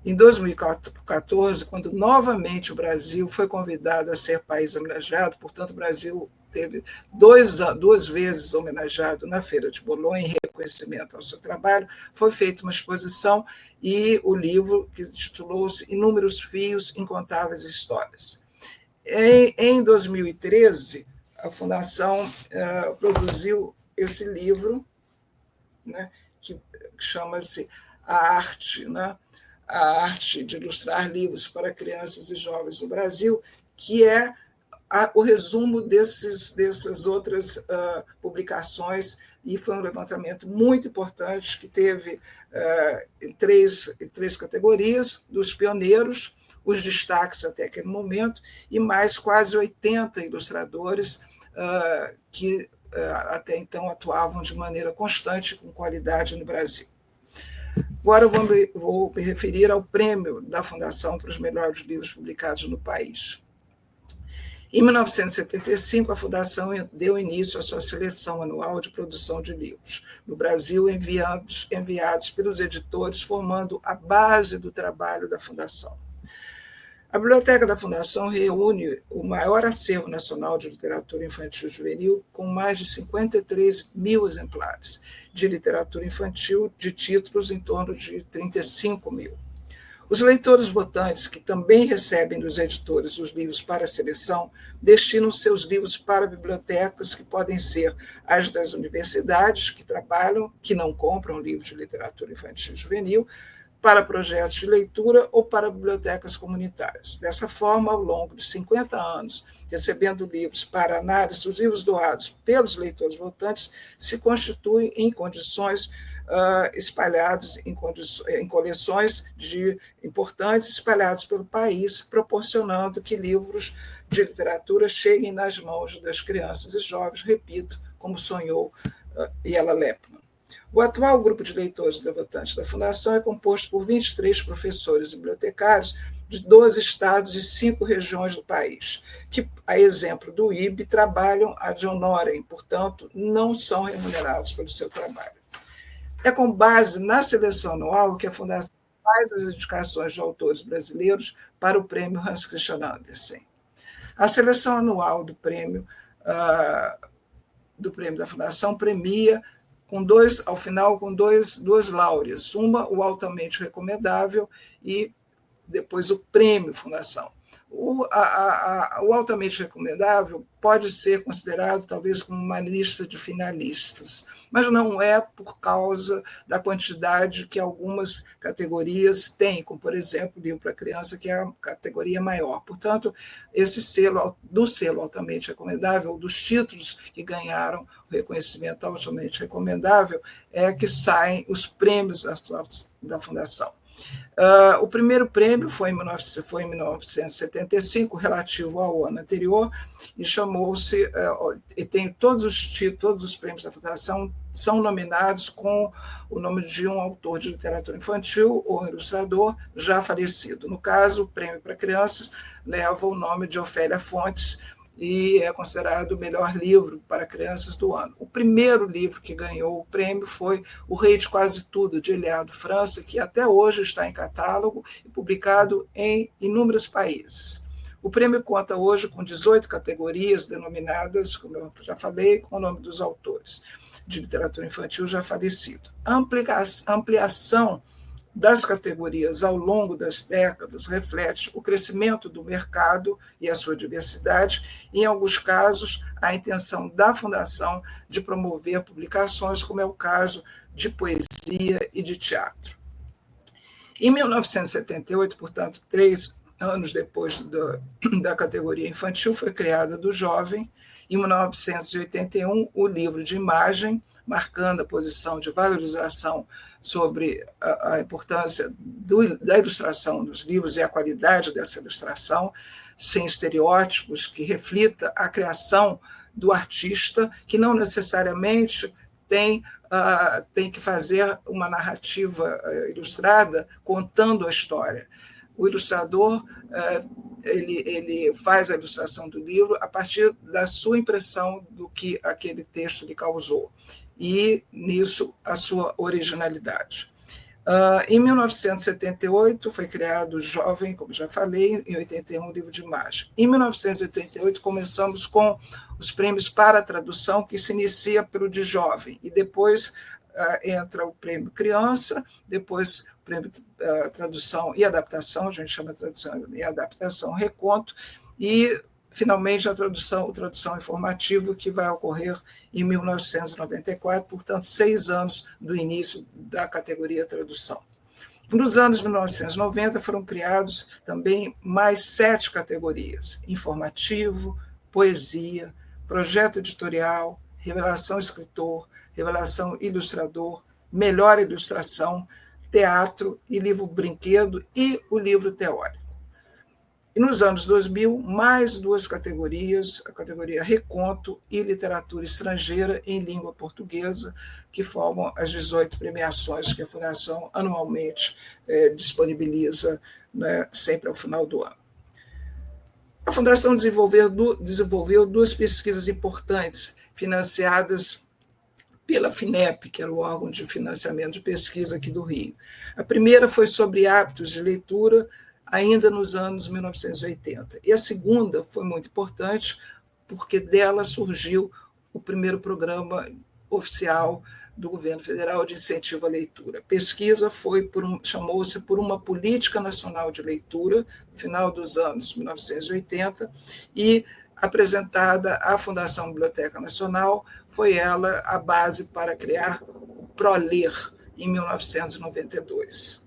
Em 2014, quando novamente o Brasil foi convidado a ser país homenageado, portanto, o Brasil teve 2 vezes homenageado na Feira de Bolonha em reconhecimento ao seu trabalho, foi feita uma exposição e o livro, que titulou-se Inúmeros Fios, Incontáveis Histórias. Em 2013, a Fundação produziu esse livro, né, que chama-se A Arte, né, a Arte de Ilustrar Livros para Crianças e Jovens no Brasil, que é o resumo dessas outras publicações, e foi um levantamento muito importante que teve em três categorias, dos pioneiros, os destaques até aquele momento, e mais quase 80 ilustradores que até então atuavam de maneira constante, com qualidade no Brasil. Agora vou me referir ao prêmio da Fundação para os melhores livros publicados no país. Em 1975, a Fundação deu início à sua seleção anual de produção de livros no Brasil, enviados pelos editores, formando a base do trabalho da Fundação. A Biblioteca da Fundação reúne o maior acervo nacional de literatura infantil e juvenil, com mais de 53 mil exemplares de literatura infantil, de títulos em torno de 35 mil. Os leitores votantes, que também recebem dos editores os livros para seleção, destinam seus livros para bibliotecas, que podem ser as das universidades que trabalham, que não compram livros de literatura infantil e juvenil, para projetos de leitura ou para bibliotecas comunitárias. Dessa forma, ao longo de 50 anos, recebendo livros para análise, os livros doados pelos leitores votantes se constituem em condições espalhados em coleções importantes espalhados pelo país, proporcionando que livros de literatura cheguem nas mãos das crianças e jovens, repito, como sonhou Ella Lepman. O atual grupo de leitores e votantes da Fundação é composto por 23 professores e bibliotecários de 12 estados e 5 regiões do país, que, a exemplo do IB, trabalham ad honorem, portanto, não são remunerados pelo seu trabalho. É com base na seleção anual que a Fundação faz as indicações de autores brasileiros para o prêmio Hans Christian Andersen. A seleção anual do prêmio da Fundação premia ao final, com duas láureas, uma, o altamente recomendável, e depois o prêmio Fundação. O altamente recomendável pode ser considerado talvez como uma lista de finalistas, mas não é por causa da quantidade que algumas categorias têm, como, por exemplo, o livro para criança, que é a categoria maior. Portanto, esse selo altamente recomendável, dos títulos que ganharam o reconhecimento altamente recomendável, é que saem os prêmios da Fundação. O primeiro prêmio foi em 1975, relativo ao ano anterior, e chamou-se, e tem todos os prêmios da Fundação são nominados com o nome de um autor de literatura infantil ou ilustrador já falecido. No caso, o prêmio para crianças leva o nome de Ofélia Fontes, e é considerado o melhor livro para crianças do ano. O primeiro livro que ganhou o prêmio foi O Rei de Quase Tudo, de Eliade França, que até hoje está em catálogo e publicado em inúmeros países. O prêmio conta hoje com 18 categorias denominadas, como eu já falei, com o nome dos autores de literatura infantil já falecido. A ampliação das categorias ao longo das décadas reflete o crescimento do mercado e a sua diversidade, e, em alguns casos, a intenção da Fundação de promover publicações, como é o caso de poesia e de teatro. Em 1978, portanto, 3 anos depois da categoria infantil, foi criada do jovem. Em 1981, o livro de imagem, marcando a posição de valorização sobre a importância da ilustração dos livros e a qualidade dessa ilustração, sem estereótipos, que reflita a criação do artista, que não necessariamente tem que fazer uma narrativa ilustrada contando a história. O ilustrador ele faz a ilustração do livro a partir da sua impressão do que aquele texto lhe causou, e, nisso, a sua originalidade. Em 1978, foi criado o Jovem, como já falei, em 81, o livro de imagem. Em 1988, começamos com os prêmios para a tradução, que se inicia pelo de jovem, e depois entra o prêmio criança, depois o prêmio tradução e adaptação, a gente chama tradução e adaptação, reconto, e, finalmente, o tradução informativa, que vai ocorrer em 1994, portanto, 6 anos do início da categoria tradução. Nos anos 1990, foram criados também mais 7 categorias: informativo, poesia, projeto editorial, revelação escritor, revelação ilustrador, melhor ilustração, teatro e livro brinquedo e o livro teórico. E nos anos 2000, mais 2 categorias, a categoria Reconto e Literatura Estrangeira em Língua Portuguesa, que formam as 18 premiações que a Fundação anualmente disponibiliza, né, sempre ao final do ano. A Fundação desenvolveu 2 pesquisas importantes, financiadas pela FINEP, que era o órgão de financiamento de pesquisa aqui do Rio. A primeira foi sobre hábitos de leitura, ainda nos anos 1980. E a segunda foi muito importante, porque dela surgiu o primeiro programa oficial do governo federal de incentivo à leitura. A pesquisa chamou-se por uma política nacional de leitura, no final dos anos 1980, e apresentada à Fundação Biblioteca Nacional, foi ela a base para criar o ProLer, em 1992.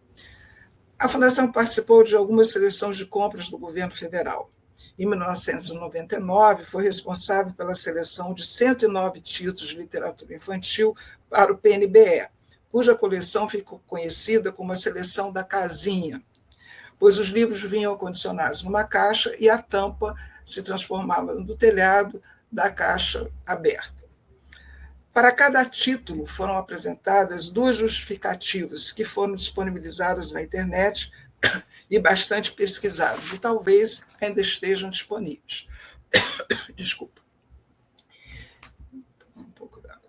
A Fundação participou de algumas seleções de compras do governo federal. Em 1999, foi responsável pela seleção de 109 títulos de literatura infantil para o PNBE, cuja coleção ficou conhecida como a seleção da casinha, pois os livros vinham acondicionados numa caixa e a tampa se transformava no telhado da caixa aberta. Para cada título foram apresentadas 2 justificativas que foram disponibilizadas na internet e bastante pesquisadas, e talvez ainda estejam disponíveis. Desculpa. Um pouco d'água.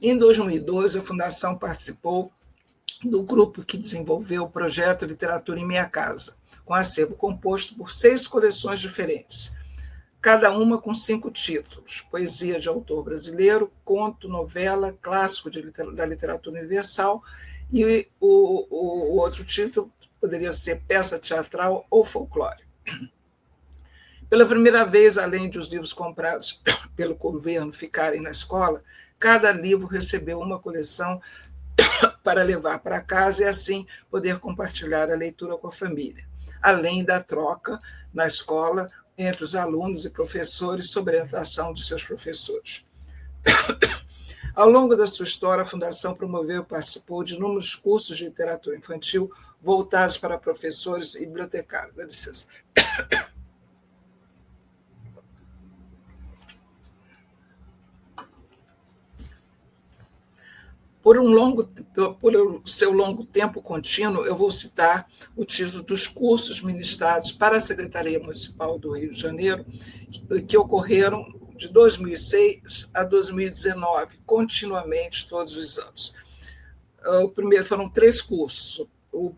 Em 2012, a Fundação participou do grupo que desenvolveu o projeto Literatura em Minha Casa, com acervo composto por 6 coleções diferentes, cada uma com 5 títulos: poesia de autor brasileiro, conto, novela, clássico da literatura universal, e o outro título poderia ser peça teatral ou folclore. Pela primeira vez, além de os livros comprados pelo governo ficarem na escola, cada livro recebeu uma coleção para levar para casa e, assim, poder compartilhar a leitura com a família, além da troca na escola entre os alunos e professores, sob orientação de seus professores. Ao longo da sua história, a Fundação promoveu e participou de inúmeros cursos de literatura infantil voltados para professores e bibliotecários. Dá licença. Por seu longo tempo contínuo, eu vou citar o título dos cursos ministrados para a Secretaria Municipal do Rio de Janeiro, que ocorreram de 2006 a 2019, continuamente, todos os anos. O primeiro foram 3 cursos. O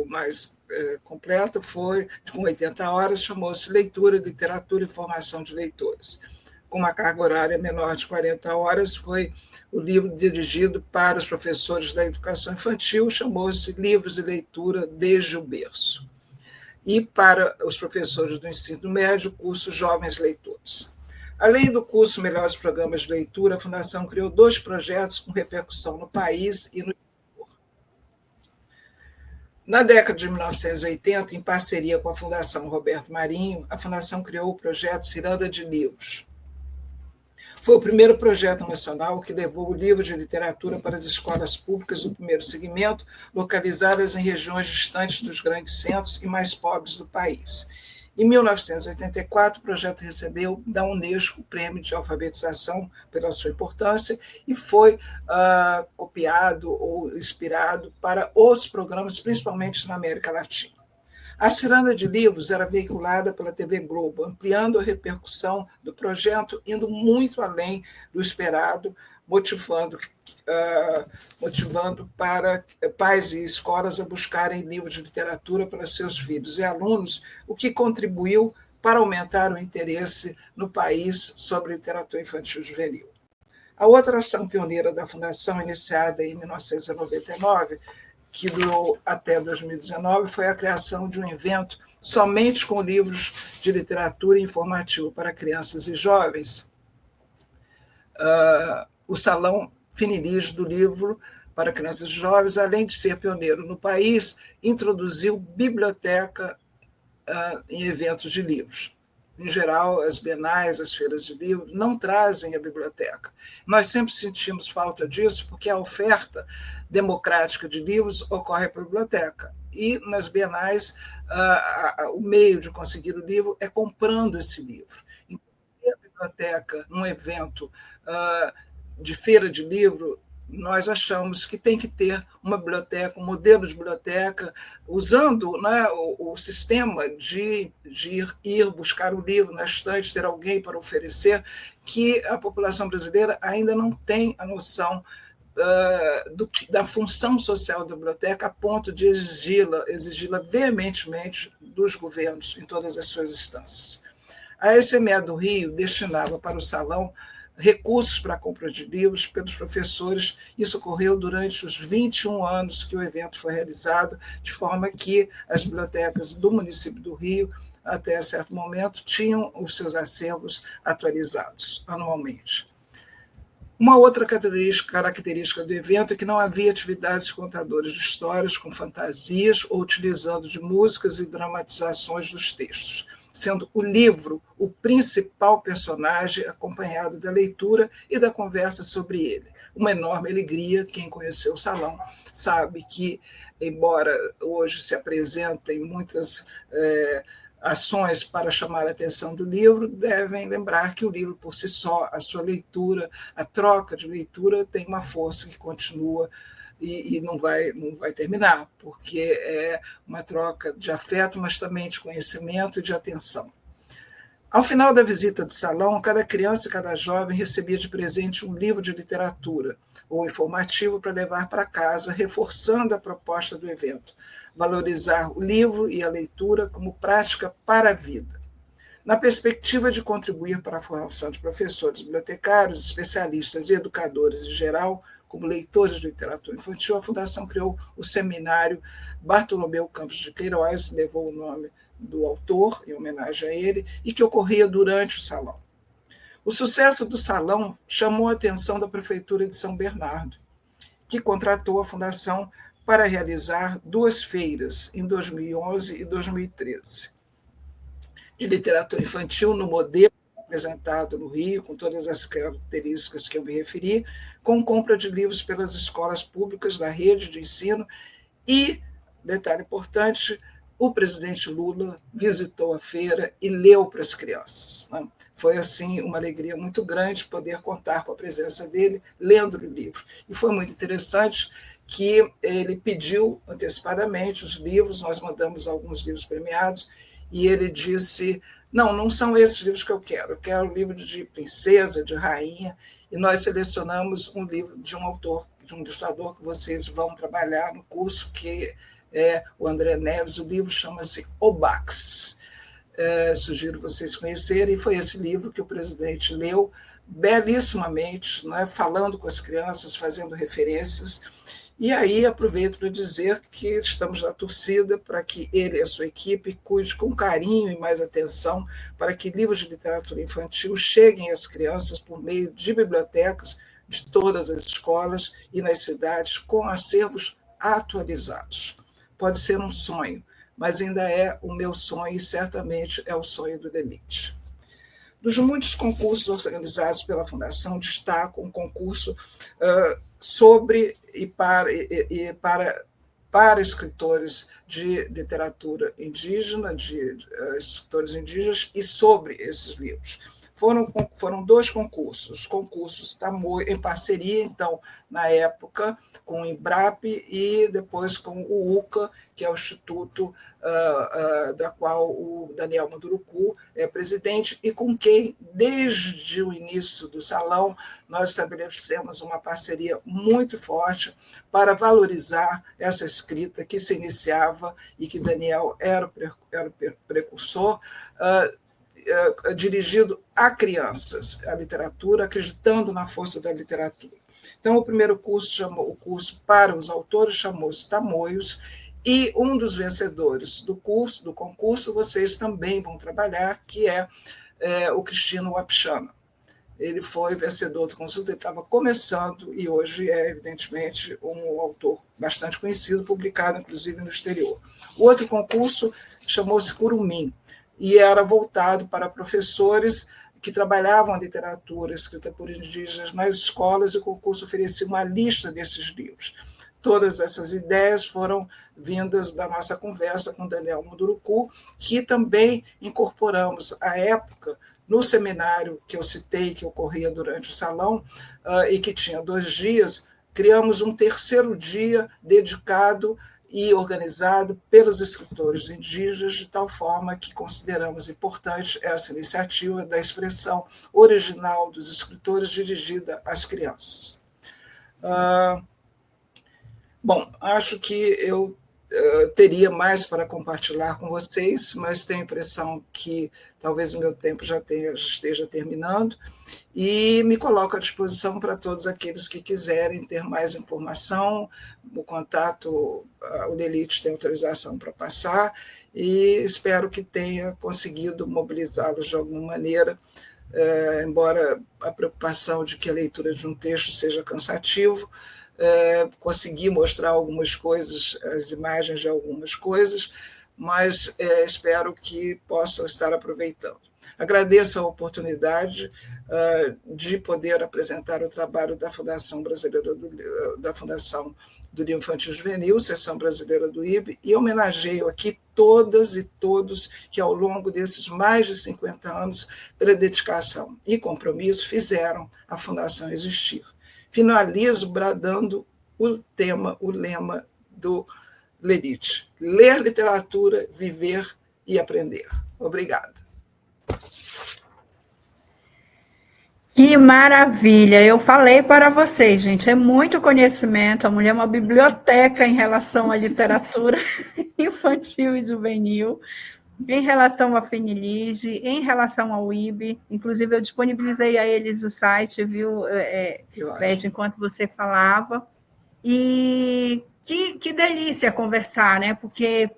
mais completo foi, com 80 horas, chamou-se Leitura, Literatura e Formação de Leitores. Com uma carga horária menor de 40 horas, foi o livro dirigido para os professores da educação infantil, chamou-se Livros e Leitura desde o Berço. E para os professores do ensino médio, o curso Jovens Leitores. Além do curso Melhores Programas de Leitura, a Fundação criou 2 projetos com repercussão no país e no exterior. Na década de 1980, em parceria com a Fundação Roberto Marinho, a Fundação criou o projeto Ciranda de Livros. Foi o primeiro projeto nacional que levou o livro de literatura para as escolas públicas do primeiro segmento, localizadas em regiões distantes dos grandes centros e mais pobres do país. Em 1984, o projeto recebeu da Unesco o Prêmio de Alfabetização pela sua importância e foi copiado ou inspirado para outros programas, principalmente na América Latina. A Ciranda de Livros era veiculada pela TV Globo, ampliando a repercussão do projeto, indo muito além do esperado, motivando para pais e escolas a buscarem livros de literatura para seus filhos e alunos, o que contribuiu para aumentar o interesse no país sobre literatura infantil juvenil. A outra ação pioneira da Fundação, iniciada em 1999, que durou até 2019, foi a criação de um evento somente com livros de literatura informativo para crianças e jovens, o Salão Finilis do Livro para Crianças e Jovens, além de ser pioneiro no país, introduziu biblioteca em eventos de livros. Em geral, as bienais, as feiras de livro não trazem a biblioteca. Nós sempre sentimos falta disso, porque a oferta democrática de livros ocorre para a biblioteca. E nas bienais, o meio de conseguir o livro é comprando esse livro. Então, a biblioteca, num evento de feira de livro, nós achamos que tem que ter uma biblioteca, um modelo de biblioteca, usando, né, o sistema de ir buscar o livro na estante, ter alguém para oferecer, que a população brasileira ainda não tem a noção da função social da biblioteca a ponto de exigi-la veementemente dos governos em todas as suas instâncias. A SME do Rio destinava para o salão recursos para a compra de livros pelos professores. Isso ocorreu durante os 21 anos que o evento foi realizado, de forma que as bibliotecas do município do Rio, até certo momento, tinham os seus atualizados anualmente. Uma outra característica do evento é que não havia atividades de contadores de histórias com fantasias ou utilizando de músicas e dramatizações dos textos, sendo o livro o principal personagem, acompanhado da leitura e da conversa sobre ele. Uma enorme alegria. Quem conheceu o salão sabe que, embora hoje se apresentem muitas ações para chamar a atenção do livro, devem lembrar que o livro, por si só, a sua leitura, a troca de leitura, tem uma força que continua e não vai terminar, porque é uma troca de afeto, mas também de conhecimento e de atenção. Ao final da visita do salão, cada criança e cada jovem recebia de presente um livro de literatura ou informativo para levar para casa, reforçando a proposta do evento: valorizar o livro e a leitura como prática para a vida. Na perspectiva de contribuir para a formação de professores, bibliotecários, especialistas e educadores em geral, como leitores de literatura infantil, a Fundação criou o seminário Bartolomeu Campos de Queiroz, levou o nome do autor, em homenagem a ele, e que ocorria durante o salão. O sucesso do salão chamou a atenção da Prefeitura de São Bernardo, que contratou a Fundação para realizar 2 feiras, em 2011 e 2013, de literatura infantil no modelo apresentado no Rio, com todas as características que eu me referi, com compra de livros pelas escolas públicas da rede de ensino e, detalhe importante, o presidente Lula visitou a feira e leu para as crianças. Foi, assim, uma alegria muito grande poder contar com a presença dele lendo o livro. E foi muito interessante que ele pediu antecipadamente os livros, nós mandamos alguns livros premiados, e ele disse: não são esses livros que eu quero um livro de princesa, de rainha, e nós selecionamos um livro de um autor, de um ilustrador que vocês vão trabalhar no curso, que é o André Neves. O livro chama-se Obax. Sugiro vocês conhecerem, e foi esse livro que o presidente leu belíssimamente, né, falando com as crianças, fazendo referências. E aí aproveito para dizer que estamos na torcida para que ele e a sua equipe cuide com carinho e mais atenção para que livros de literatura infantil cheguem às crianças por meio de bibliotecas de todas as escolas e nas cidades, com acervos atualizados. Pode ser um sonho, mas ainda é o meu sonho e certamente é o sonho do Delite. Dos muitos concursos organizados pela Fundação, destaco um concurso sobre e para escritores de literatura indígena, de escritores indígenas, e sobre esses livros. Foram 2 concursos Tamoio, em parceria, então, na época, com o Embrap e depois com o UCA, que é o instituto da qual o Daniel Munduruku é presidente, e com quem, desde o início do salão, nós estabelecemos uma parceria muito forte para valorizar essa escrita que se iniciava e que Daniel era o precursor, dirigido a crianças, a literatura, acreditando na força da literatura. Então, o primeiro curso, o curso para os autores, chamou-se Tamoios, e um dos vencedores do concurso, vocês também vão trabalhar, que é o Cristino Wapchana. Ele foi vencedor do concurso, ele estava começando, e hoje é, evidentemente, um autor bastante conhecido, publicado, inclusive, no exterior. O outro concurso chamou-se Curumim, e era voltado para professores que trabalhavam a literatura escrita por indígenas nas escolas, e o concurso oferecia uma lista desses livros. Todas essas ideias foram vindas da nossa conversa com Daniel Munduruku, que também incorporamos à época no seminário que eu citei, que ocorria durante o salão, e que tinha 2 dias, criamos um terceiro dia dedicado e organizado pelos escritores indígenas, de tal forma que consideramos importante essa iniciativa da expressão original dos escritores dirigida às crianças. Bom, acho que eu teria mais para compartilhar com vocês, mas tenho a impressão que talvez o meu tempo já esteja terminando, e me coloco à disposição para todos aqueles que quiserem ter mais informação. O contato, o Lelite tem autorização para passar, e espero que tenha conseguido mobilizá-los de alguma maneira, embora a preocupação de que a leitura de um texto seja cansativo, consegui mostrar algumas coisas, as imagens de algumas coisas, mas espero que possam estar aproveitando. Agradeço a oportunidade de poder apresentar o trabalho da Fundação Brasileira da Fundação do Livro Infantil Juvenil, Seção Brasileira do IB, e homenageio aqui todas e todos que, ao longo desses mais de 50 anos, pela dedicação e compromisso, fizeram a Fundação existir. Finalizo bradando o lema do Lelite: ler literatura, viver e aprender. Obrigada. Que maravilha! Eu falei para vocês, gente, é muito conhecimento. A mulher é uma biblioteca em relação à literatura infantil e juvenil, em relação à FENILIGE, em relação ao IB. Inclusive, eu disponibilizei a eles o site, viu, Beth, enquanto você falava. E que delícia conversar, né? Porque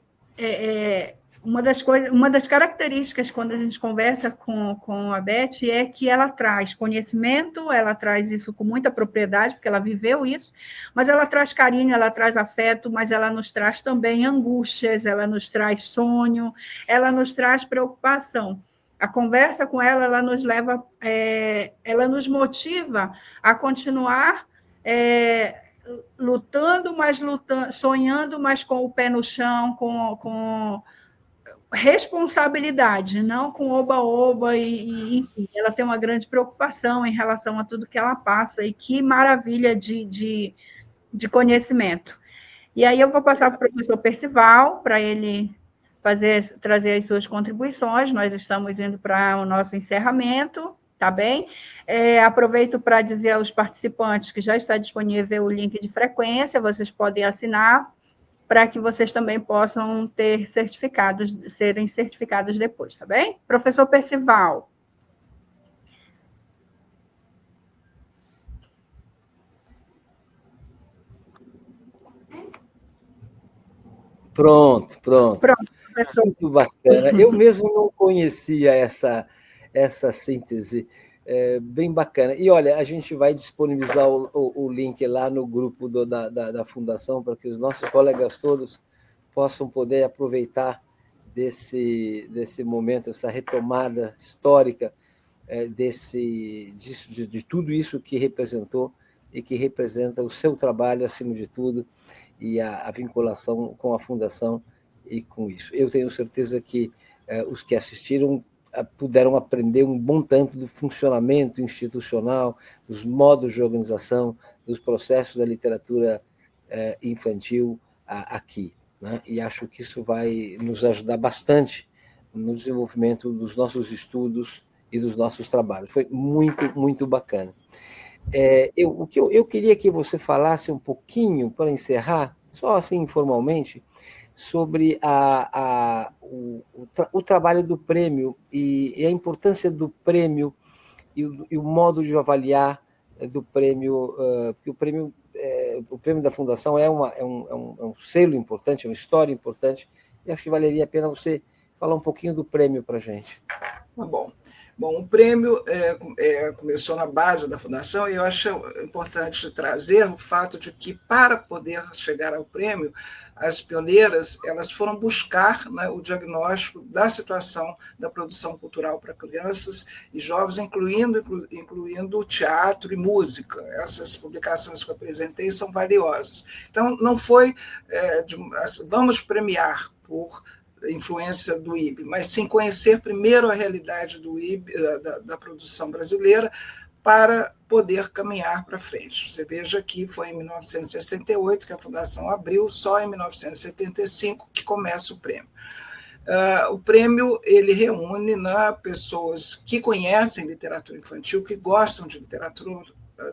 uma das características quando a gente conversa com a Beth é que ela traz conhecimento, ela traz isso com muita propriedade, porque ela viveu isso, mas ela traz carinho, ela traz afeto, mas ela nos traz também angústias, ela nos traz sonho, ela nos traz preocupação. A conversa com ela, ela nos leva, ela nos motiva a continuar lutando, sonhando, mas com o pé no chão, com responsabilidade, não com oba-oba, enfim, ela tem uma grande preocupação em relação a tudo que ela passa, e que maravilha de conhecimento. E aí eu vou passar para o professor Percival, para ele trazer as suas contribuições. Nós estamos indo para o nosso encerramento, tá bem? Aproveito para dizer aos participantes que já está disponível o link de frequência, vocês podem assinar, para que vocês também possam ter serem certificados depois, tá bem? Professor Percival. Pronto, professor. Muito bacana. Eu mesmo não conhecia essa síntese. Bem bacana. E, olha, a gente vai disponibilizar o link lá no grupo da Fundação, para que os nossos colegas todos possam poder aproveitar desse momento, essa retomada histórica de tudo isso que representou e que representa o seu trabalho, acima de tudo, e a vinculação com a Fundação e com isso. Eu tenho certeza que os que assistiram puderam aprender um bom tanto do funcionamento institucional, dos modos de organização, dos processos da literatura infantil aqui, né? E acho que isso vai nos ajudar bastante no desenvolvimento dos nossos estudos e dos nossos trabalhos. Foi muito, muito bacana. Eu queria que você falasse um pouquinho, para encerrar, só assim informalmente, sobre o trabalho do prêmio e a importância do prêmio e o modo de avaliar do prêmio, porque o prêmio da Fundação é um selo importante, é uma história importante, e acho que valeria a pena você falar um pouquinho do prêmio para a gente. Tá bom. Bom, o prêmio começou na base da Fundação, e eu acho importante trazer o fato de que, para poder chegar ao prêmio, as pioneiras elas foram buscar, né, o diagnóstico da situação da produção cultural para crianças e jovens, incluindo teatro e música. Essas publicações que eu apresentei são valiosas. Então, não foi vamos premiar por influência do IB, mas sim conhecer primeiro a realidade do IB, da produção brasileira, para poder caminhar para frente. Você veja que foi em 1968 que a Fundação abriu, só em 1975 que começa o prêmio. O prêmio ele reúne, né, pessoas que conhecem literatura infantil, que gostam de literatura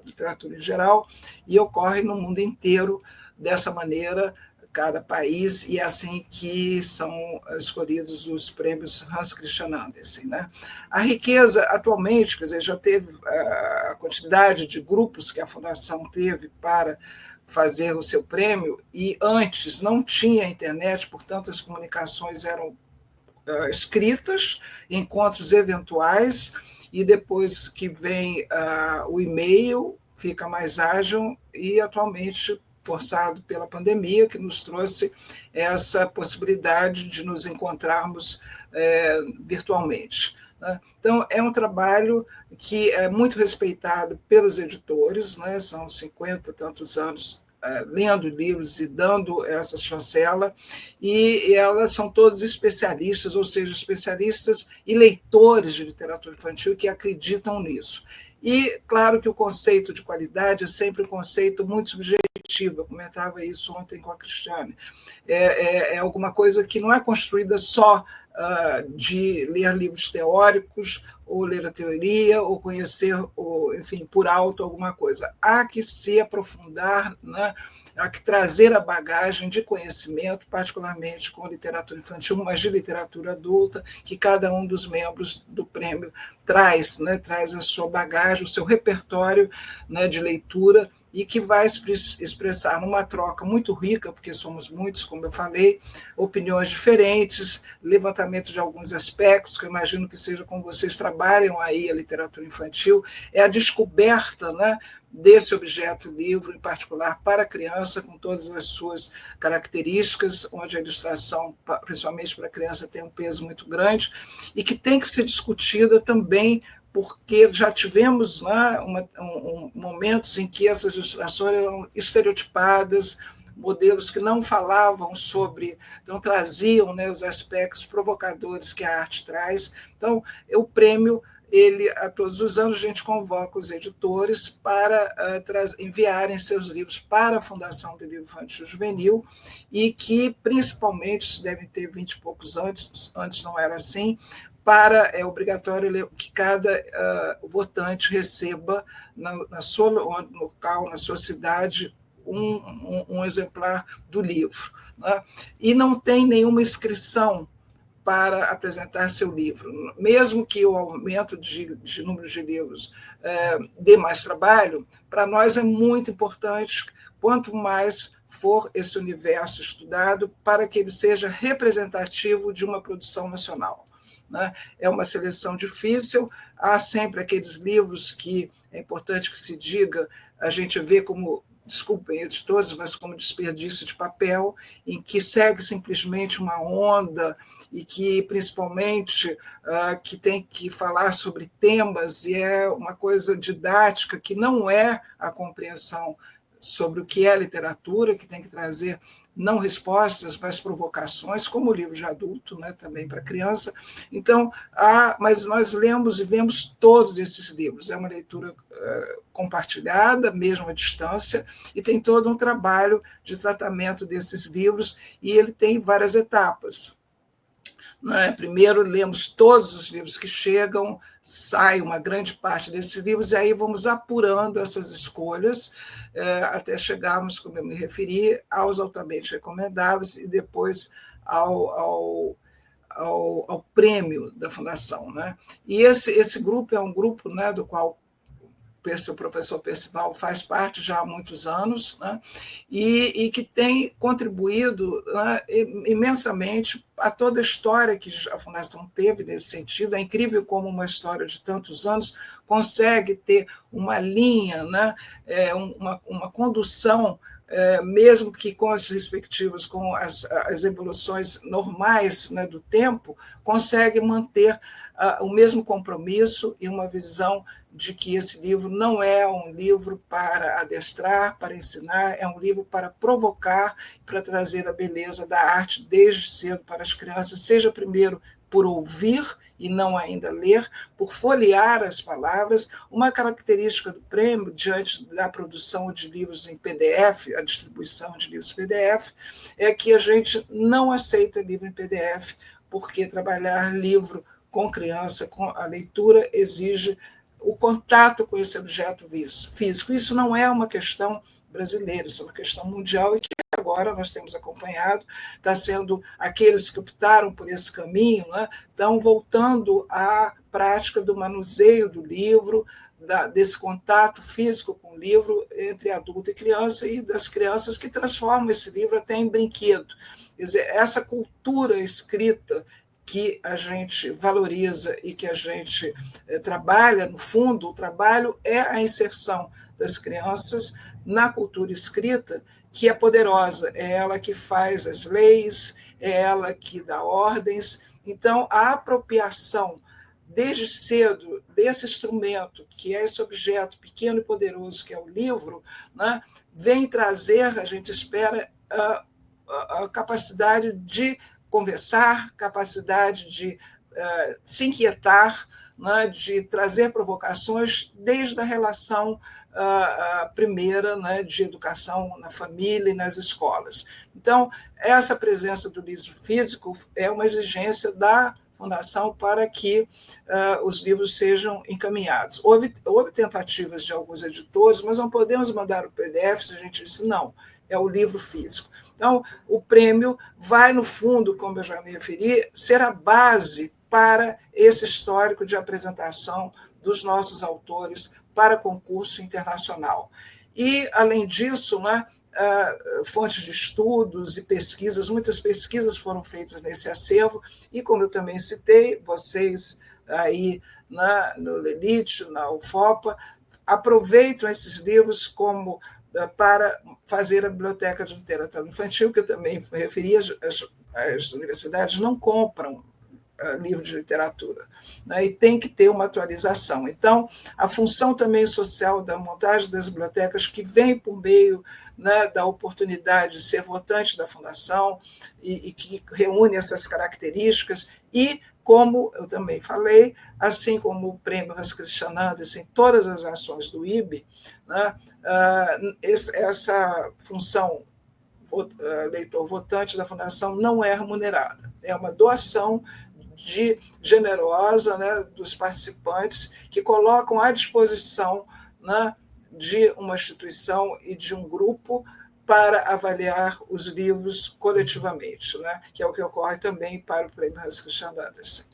literatura em geral, e ocorre no mundo inteiro dessa maneira, cada país, e é assim que são escolhidos os prêmios Hans Christian Andersen, né? A riqueza, atualmente, quer dizer, já teve a quantidade de grupos que a Fundação teve para fazer o seu prêmio, e antes não tinha internet, portanto, as comunicações eram escritas, encontros eventuais, e depois que vem o e-mail, fica mais ágil, e atualmente forçado pela pandemia, que nos trouxe essa possibilidade de nos encontrarmos virtualmente. Né? Então, é um trabalho que é muito respeitado pelos editores, né? São 50 e tantos anos lendo livros e dando essa chancela, e elas são todos especialistas, ou seja, especialistas e leitores de literatura infantil que acreditam nisso. E, claro que o conceito de qualidade é sempre um conceito muito subjetivo, eu comentava isso ontem com a Cristiane. É alguma coisa que não é construída só de ler livros teóricos, ou ler a teoria, ou conhecer, enfim, por alto alguma coisa. Há que se aprofundar, né? Há que trazer a bagagem de conhecimento, particularmente com literatura infantil, mas de literatura adulta, que cada um dos membros do prêmio traz, né? Traz a sua bagagem, o seu repertório, né, de leitura, e que vai expressar numa troca muito rica, porque somos muitos, como eu falei, opiniões diferentes, levantamento de alguns aspectos, que eu imagino que seja como vocês trabalham aí a literatura infantil, é a descoberta, né, desse objeto livro, em particular para a criança, com todas as suas características, onde a ilustração, principalmente para a criança, tem um peso muito grande, e que tem que ser discutida também, porque já tivemos, né, momentos em que essas ilustrações eram estereotipadas, modelos que não falavam sobre, não traziam, né, os aspectos provocadores que a arte traz. Então, o prêmio, a todos os anos, a gente convoca os editores para enviarem seus livros para a Fundação do Livro Infantil Juvenil, e que, principalmente, devem ter 20 e poucos anos, antes não era assim, é obrigatório que cada votante receba na sua local, na sua cidade, um exemplar do livro, né? E não tem nenhuma inscrição para apresentar seu livro. Mesmo que o aumento de número de livros dê mais trabalho, para nós é muito importante, quanto mais for esse universo estudado, para que ele seja representativo de uma produção nacional. Né? É uma seleção difícil, há sempre aqueles livros que é importante que se diga, a gente vê como, desculpem editores, mas como desperdício de papel, em que segue simplesmente uma onda, e que, principalmente, que tem que falar sobre temas, e é uma coisa didática que não é a compreensão sobre o que é literatura, que tem que trazer não respostas, mas provocações, como o livro de adulto, né, também para criança. Então, mas nós lemos e vemos todos esses livros. É uma leitura compartilhada, mesmo à distância, e tem todo um trabalho de tratamento desses livros, e ele tem várias etapas. Né? Primeiro, lemos todos os livros que chegam, sai uma grande parte desses livros, e aí vamos apurando essas escolhas, até chegarmos, como eu me referi, aos altamente recomendáveis, e depois ao prêmio da Fundação. Né? E esse grupo é um grupo, né, do qual o professor Percival faz parte já há muitos anos, né, e que tem contribuído, né, imensamente a toda a história que a Fundação teve nesse sentido. É incrível como uma história de tantos anos consegue ter uma linha, né, uma condução, mesmo que com as respectivas, com as evoluções normais, né, do tempo, consegue manter o mesmo compromisso e uma visão de que esse livro não é um livro para adestrar, para ensinar, é um livro para provocar, para trazer a beleza da arte desde cedo para as crianças, seja primeiro por ouvir e não ainda ler, por folhear as palavras. Uma característica do prêmio, diante da produção de livros em PDF, a distribuição de livros PDF, é que a gente não aceita livro em PDF, porque trabalhar livro com criança, com a leitura, exige o contato com esse objeto físico. Isso não é uma questão brasileira, isso é uma questão mundial e que agora nós temos acompanhado, está sendo aqueles que optaram por esse caminho, né, estão voltando à prática do manuseio do livro, desse contato físico com o livro entre adulto e criança, e das crianças que transformam esse livro até em brinquedo. Quer dizer, essa cultura escrita que a gente valoriza e que a gente trabalha, no fundo, o trabalho é a inserção das crianças na cultura escrita, que é poderosa, é ela que faz as leis, é ela que dá ordens. Então, a apropriação, desde cedo, desse instrumento, que é esse objeto pequeno e poderoso, que é o livro, né, vem trazer, a gente espera, a capacidade de conversar, capacidade de se inquietar, né, de trazer provocações desde a relação primeira, né, de educação na família e nas escolas. Então, essa presença do livro físico é uma exigência da Fundação para que os livros sejam encaminhados. Houve tentativas de alguns editores, mas não podemos mandar o PDF, a gente disse não, é o livro físico. Então, o prêmio vai, no fundo, como eu já me referi, ser a base para esse histórico de apresentação dos nossos autores para concurso internacional. E, além disso, né, fontes de estudos e pesquisas, muitas pesquisas foram feitas nesse acervo, e, como eu também citei, vocês aí no LELIT, na UFOPA, aproveitam esses livros como para fazer a biblioteca de literatura infantil, que eu também me referi, as universidades não compram livro de literatura, né, e tem que ter uma atualização. Então, a função também social da montagem das bibliotecas, que vem por meio, né, da oportunidade de ser votante da Fundação e que reúne essas características, e, como eu também falei, assim como o Prêmio Hans Christian Andersen, todas as ações do IB, né, essa função leitor votante da Fundação não é remunerada, é uma doação generosa, né, dos participantes, que colocam à disposição, né, de uma instituição e de um grupo para avaliar os livros coletivamente, né, que é o que ocorre também para o Prêmio Hans Christian Andersen.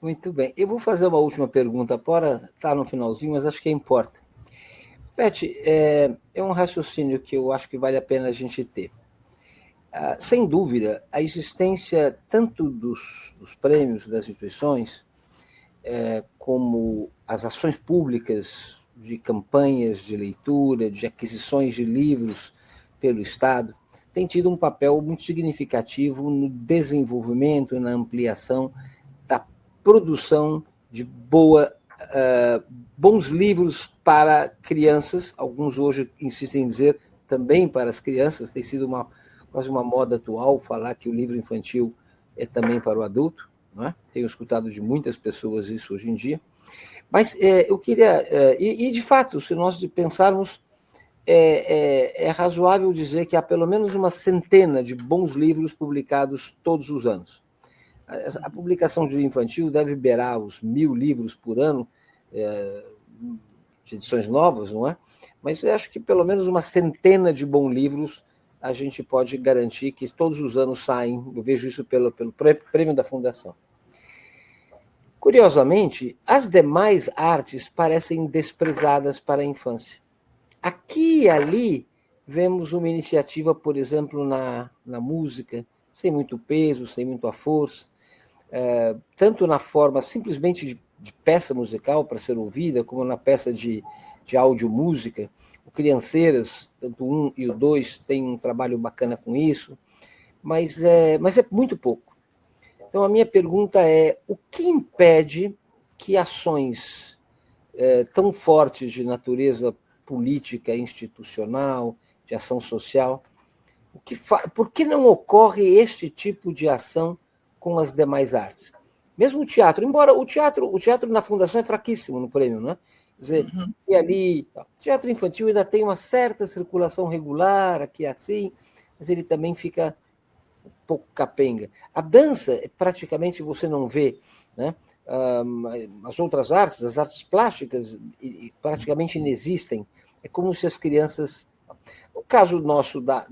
Muito bem. Eu vou fazer uma última pergunta, para estar no finalzinho, mas acho que importa. Beth, é um raciocínio que eu acho que vale a pena a gente ter. Sem dúvida, a existência tanto dos prêmios das instituições, como as ações públicas de campanhas de leitura, de aquisições de livros pelo Estado, tem tido um papel muito significativo no desenvolvimento e na ampliação da produção de bons livros para crianças. Alguns hoje insistem em dizer também para as crianças, tem sido quase uma moda atual falar que o livro infantil é também para o adulto, não é? Tenho escutado de muitas pessoas isso hoje em dia. Mas eu queria... E, de fato, se nós pensarmos, é razoável dizer que há pelo menos uma centena de bons livros publicados todos os anos. A publicação de livro infantil deve beirar os 1.000 livros por ano, de edições novas, não é? Mas eu acho que pelo menos uma centena de bons livros a gente pode garantir que todos os anos saem. Eu vejo isso pelo prêmio da Fundação. Curiosamente, as demais artes parecem desprezadas para a infância. Aqui e ali vemos uma iniciativa, por exemplo, na música, sem muito peso, sem muita força, tanto na forma simplesmente de peça musical para ser ouvida, como na peça de áudio-música. O Crianceiras, tanto o 1 e o 2, tem um trabalho bacana com isso, mas é muito pouco. Então, a minha pergunta é: o que impede que ações tão fortes de natureza política, institucional, de ação social, por que não ocorre este tipo de ação com as demais artes? Mesmo o teatro, embora o teatro na Fundação é fraquíssimo no prêmio, né? Quer dizer, e ali, teatro infantil ainda tem uma certa circulação regular, aqui assim, mas ele também fica pouco capenga. A dança, praticamente você não vê, né? As outras artes, as artes plásticas, praticamente inexistem. É como se as crianças... No caso nosso da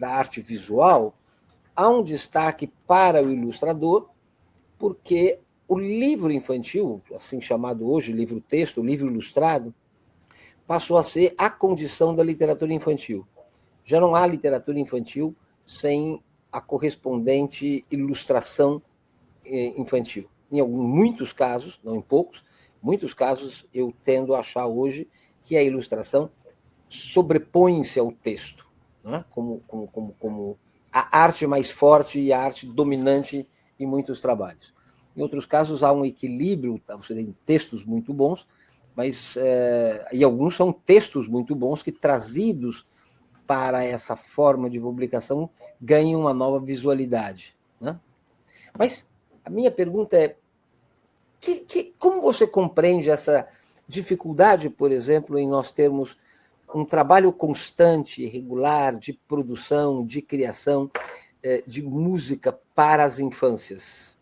arte visual, há um destaque para o ilustrador, porque o livro infantil, assim chamado hoje, livro-texto, livro ilustrado, passou a ser a condição da literatura infantil. Já não há literatura infantil sem a correspondente ilustração infantil. Em muitos casos, não em poucos, muitos casos eu tendo a achar hoje que a ilustração sobrepõe-se ao texto, né? como a arte mais forte e a arte dominante em muitos trabalhos. Em outros casos há um equilíbrio, você tem textos muito bons, mas e alguns são textos muito bons que, trazidos para essa forma de publicação, ganham uma nova visualidade, né? Mas a minha pergunta é, como você compreende essa dificuldade, por exemplo, em nós termos um trabalho constante, regular, de produção, de criação, de música para as infâncias?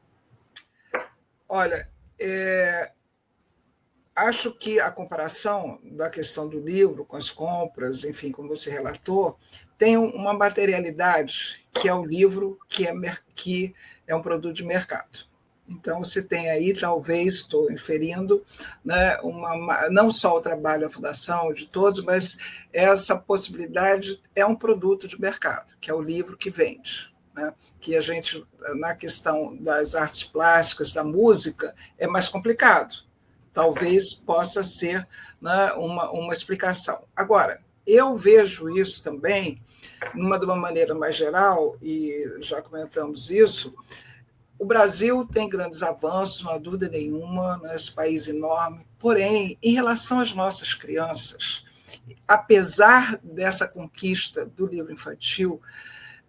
Olha, acho que a comparação da questão do livro com as compras, enfim, como você relatou, tem uma materialidade, que é o livro, que é um produto de mercado. Então, você tem aí, talvez, estou inferindo, né, não só o trabalho da Fundação, de todos, mas essa possibilidade é um produto de mercado, que é o livro que vende, né? Que a gente, na questão das artes plásticas, da música, é mais complicado. Talvez possa ser, né, uma explicação. Agora, eu vejo isso também, de uma maneira mais geral, e já comentamos isso. O Brasil tem grandes avanços, não há dúvida nenhuma, nesse país enorme. Porém, em relação às nossas crianças, apesar dessa conquista do livro infantil,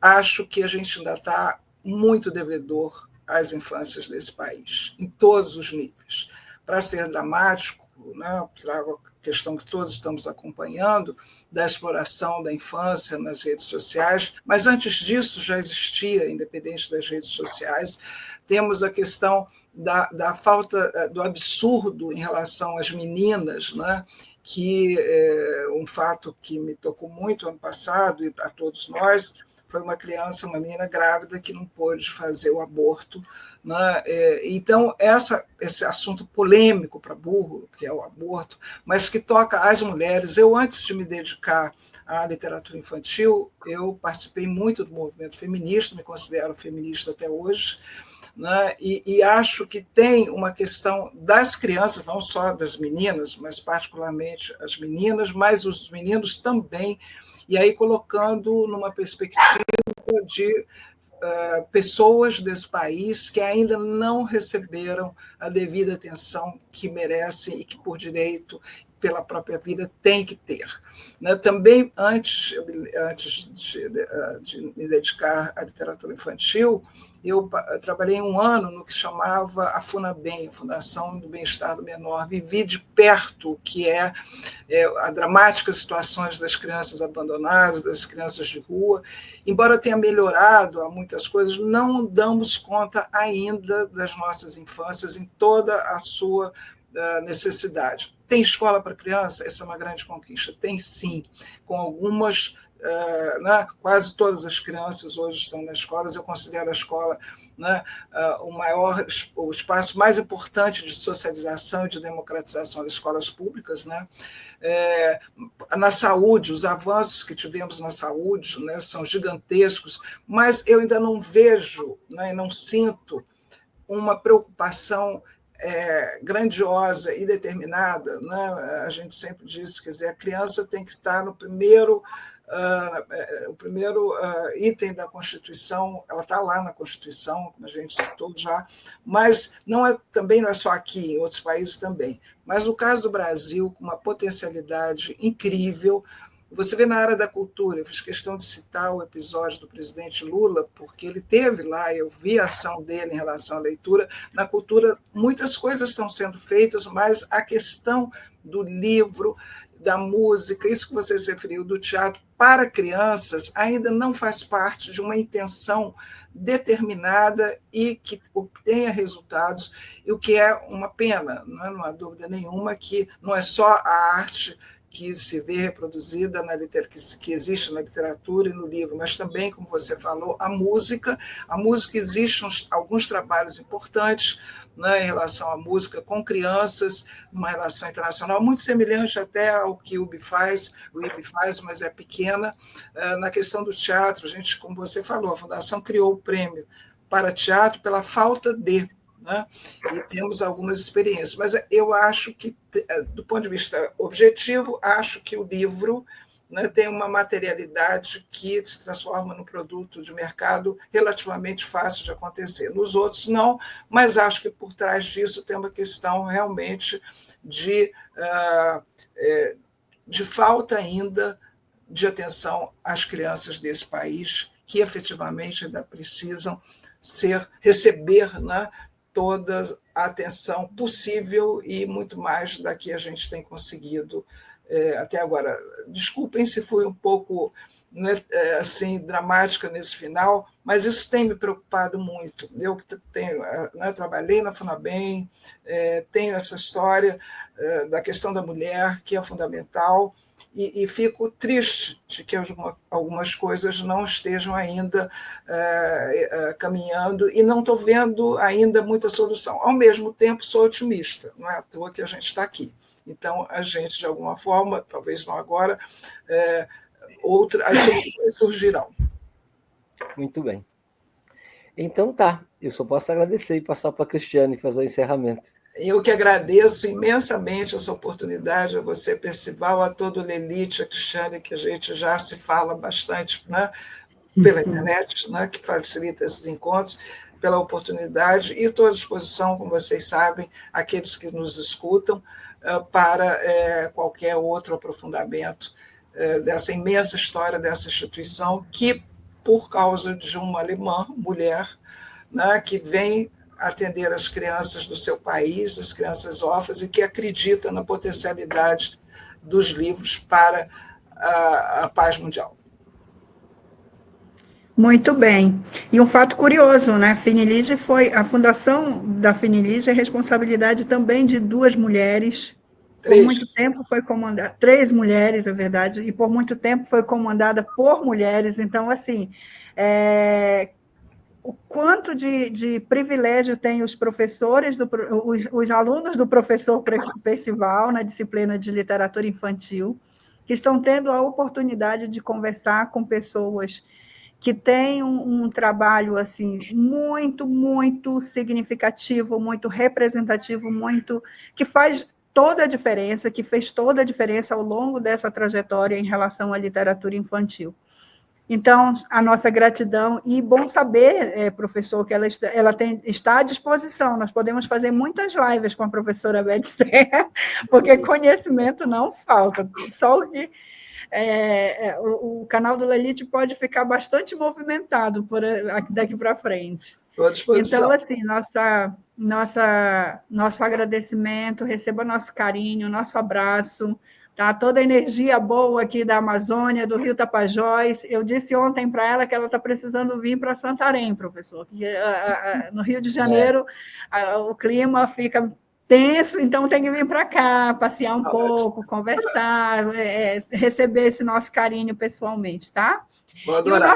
acho que a gente ainda está muito devedor às infâncias desse país, em todos os níveis. Para ser dramático, né, trago a questão que todos estamos acompanhando, da exploração da infância nas redes sociais, mas antes disso já existia, independente das redes sociais, temos a questão da falta, do absurdo em relação às meninas, né, que um fato que me tocou muito ano passado, e a todos nós, foi uma criança, uma menina grávida, que não pôde fazer o aborto, né? Então, esse assunto polêmico para burro, que é o aborto, mas que toca às mulheres. Eu, antes de me dedicar à literatura infantil, eu participei muito do movimento feminista, me considero feminista até hoje, né? E acho que tem uma questão das crianças, não só das meninas, mas particularmente as meninas, mas os meninos também, e aí colocando numa perspectiva de pessoas desse país que ainda não receberam a devida atenção que merecem e que, por direito, pela própria vida, tem que ter. Também, antes de me dedicar à literatura infantil, eu trabalhei um ano no que chamava a FUNABEM, a Fundação do Bem-Estar do Menor. Vivi de perto o que é a dramática situações das crianças abandonadas, das crianças de rua. Embora tenha melhorado há muitas coisas, não damos conta ainda das nossas infâncias em toda a sua necessidade. Tem escola para criança? Essa é uma grande conquista. Tem sim, com algumas... quase todas as crianças hoje estão nas escolas. Eu considero a escola, né, o espaço mais importante de socialização e de democratização das escolas públicas, né? Na saúde, os avanços que tivemos na saúde, né, são gigantescos, mas eu ainda não vejo, né, não sinto uma preocupação grandiosa e determinada, né? A gente sempre diz, quer dizer, a criança tem que estar no primeiro item da Constituição, ela está lá na Constituição, como a gente citou já, mas também não é só aqui, em outros países também. Mas no caso do Brasil, com uma potencialidade incrível, você vê na área da cultura, eu fiz questão de citar o episódio do presidente Lula, porque ele teve lá, eu vi a ação dele em relação à leitura. Na cultura, muitas coisas estão sendo feitas, mas a questão do livro, da música, isso que você se referiu, do teatro, para crianças ainda não faz parte de uma intenção determinada e que obtenha resultados, e o que é uma pena, não há dúvida nenhuma que não é só a arte que se vê reproduzida, que existe na literatura e no livro, mas também, como você falou, a música. A música, existem alguns trabalhos importantes, né, em relação à música com crianças, uma relação internacional muito semelhante até ao que o IB faz, mas é pequena. Na questão do teatro, a gente, como você falou, a Fundação criou o prêmio para teatro pela falta de, né? E temos algumas experiências, mas eu acho que, do ponto de vista objetivo, acho que o livro, né, tem uma materialidade que se transforma num produto de mercado relativamente fácil de acontecer. Nos outros, não, mas acho que por trás disso tem uma questão realmente de falta ainda de atenção às crianças desse país, que efetivamente ainda precisam receber, né, toda a atenção possível e muito mais da que a gente tem conseguido até agora. Desculpem se fui um pouco, né, assim, dramática nesse final, mas isso tem me preocupado muito. Eu tenho, né, trabalhei na FUNABEM, tenho essa história da questão da mulher, que é fundamental, e fico triste de que algumas coisas não estejam ainda caminhando e não estou vendo ainda muita solução. Ao mesmo tempo, sou otimista, não é à toa que a gente está aqui. Então, a gente, de alguma forma, talvez não agora, as soluções surgirão. Muito bem. Então tá, eu só posso agradecer e passar para a Cristiane fazer o encerramento. Eu que agradeço imensamente essa oportunidade, a você, Percival, a todo o Lelite, a Cristiane, que a gente já se fala bastante, né, pela internet, né, que facilita esses encontros, pela oportunidade, e estou à disposição, como vocês sabem, aqueles que nos escutam, para qualquer outro aprofundamento dessa imensa história dessa instituição, que, por causa de uma alemã, mulher, né, que vem atender as crianças do seu país, as crianças órfãs, e que acredita na potencialidade dos livros para a paz mundial. Muito bem. E um fato curioso, né? A fundação da Finilige é responsabilidade também de 2 mulheres. Por muito tempo foi comandada, 3 mulheres, é verdade, e por muito tempo foi comandada por mulheres. Então, assim, o quanto de privilégio tem os professores, os alunos do professor Percival na disciplina de literatura infantil, que estão tendo a oportunidade de conversar com pessoas que têm um trabalho assim muito, muito significativo, muito representativo, que faz toda a diferença, que fez toda a diferença ao longo dessa trajetória em relação à literatura infantil. Então, a nossa gratidão, e bom saber, professor, que ela está à disposição, nós podemos fazer muitas lives com a professora Beth Serra, porque conhecimento não falta, só o que o canal do Lelite pode ficar bastante movimentado daqui para frente. Estou à disposição. Então, assim, nosso agradecimento, receba nosso carinho, nosso abraço, tá? Toda a energia boa aqui da Amazônia, do Rio Tapajós. Eu disse ontem para ela que ela está precisando vir para Santarém, professor, porque no Rio de Janeiro o clima fica tenso, então tem que vir para cá, passear um pouco, conversar, receber esse nosso carinho pessoalmente, tá? Vou adorar.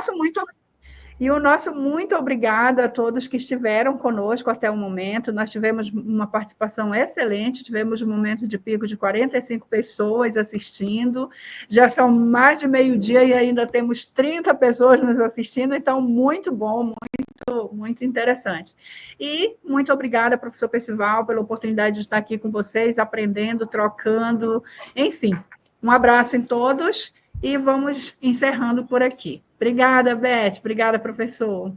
E o nosso muito obrigado a todos que estiveram conosco até o momento. Nós tivemos uma participação excelente, tivemos um momento de pico de 45 pessoas assistindo, já são mais de meio-dia e ainda temos 30 pessoas nos assistindo, então muito bom, muito interessante. E muito obrigada, professor Percival, pela oportunidade de estar aqui com vocês, aprendendo, trocando, enfim. Um abraço em todos e vamos encerrando por aqui. Obrigada, Beth. Obrigada, professor.